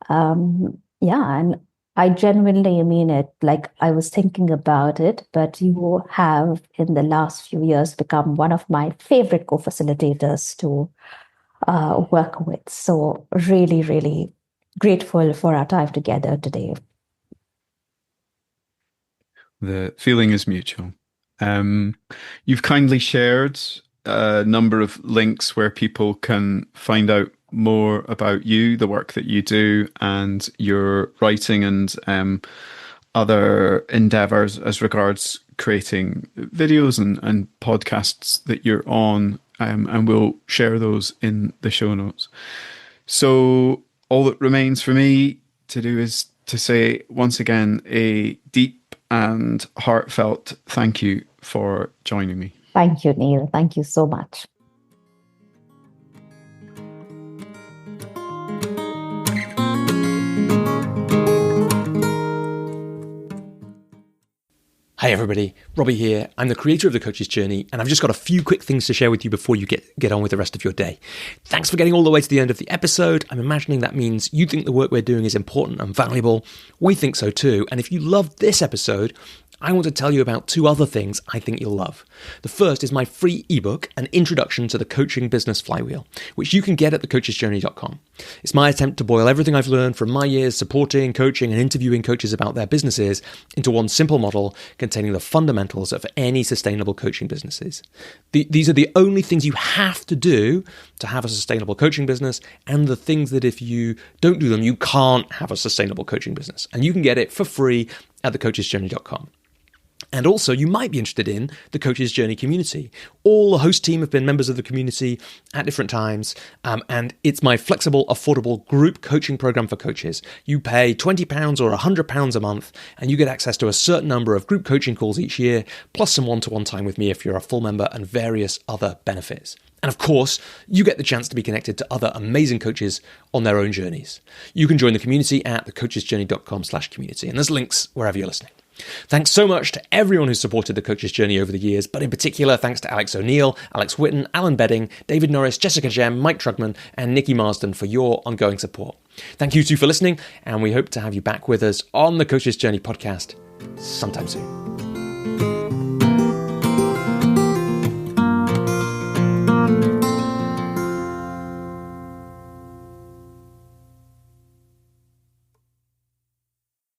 And I genuinely mean it. Like, I was thinking about it, but you have in the last few years become one of my favorite co-facilitators to work with. So really, really grateful for our time together today. The feeling is mutual. You've kindly shared a number of links where people can find out more about you, the work that you do, and your writing and other endeavors as regards creating videos and podcasts that you're on, and we'll share those in the show notes. So all that remains for me to do is to say once again a deep and heartfelt thank you for joining me. Thank you, Neil. Thank you so much. Hey everybody, Robbie here. I'm the creator of The Coach's Journey, and I've just got a few quick things to share with you before you get on with the rest of your day. Thanks for getting all the way to the end of the episode. I'm imagining that means you think the work we're doing is important and valuable. We think so too, and if you loved this episode, I want to tell you about two other things I think you'll love. The first is my free ebook, An Introduction to the Coaching Business Flywheel, which you can get at thecoachesjourney.com. It's my attempt to boil everything I've learned from my years supporting, coaching, and interviewing coaches about their businesses into one simple model containing the fundamentals of any sustainable coaching businesses. These are the only things you have to do to have a sustainable coaching business, and the things that if you don't do them, you can't have a sustainable coaching business. And you can get it for free at thecoachesjourney.com. And also, you might be interested in the Coach's Journey community. All the host team have been members of the community at different times, and it's my flexible, affordable group coaching program for coaches. You pay £20 or £100 a month, and you get access to a certain number of group coaching calls each year, plus some one-to-one time with me if you're a full member, and various other benefits. And of course, you get the chance to be connected to other amazing coaches on their own journeys. You can join the community at thecoachesjourney.com/community, and there's links wherever you're listening. Thanks so much to everyone who's supported the Coach's Journey over the years, but in particular, thanks to Alex O'Neill, Alex Whitten, Alan Bedding, David Norris, Jessica Jem, Mike Trugman, and Nikki Marsden for your ongoing support. Thank you too for listening, and we hope to have you back with us on the Coach's Journey podcast sometime soon.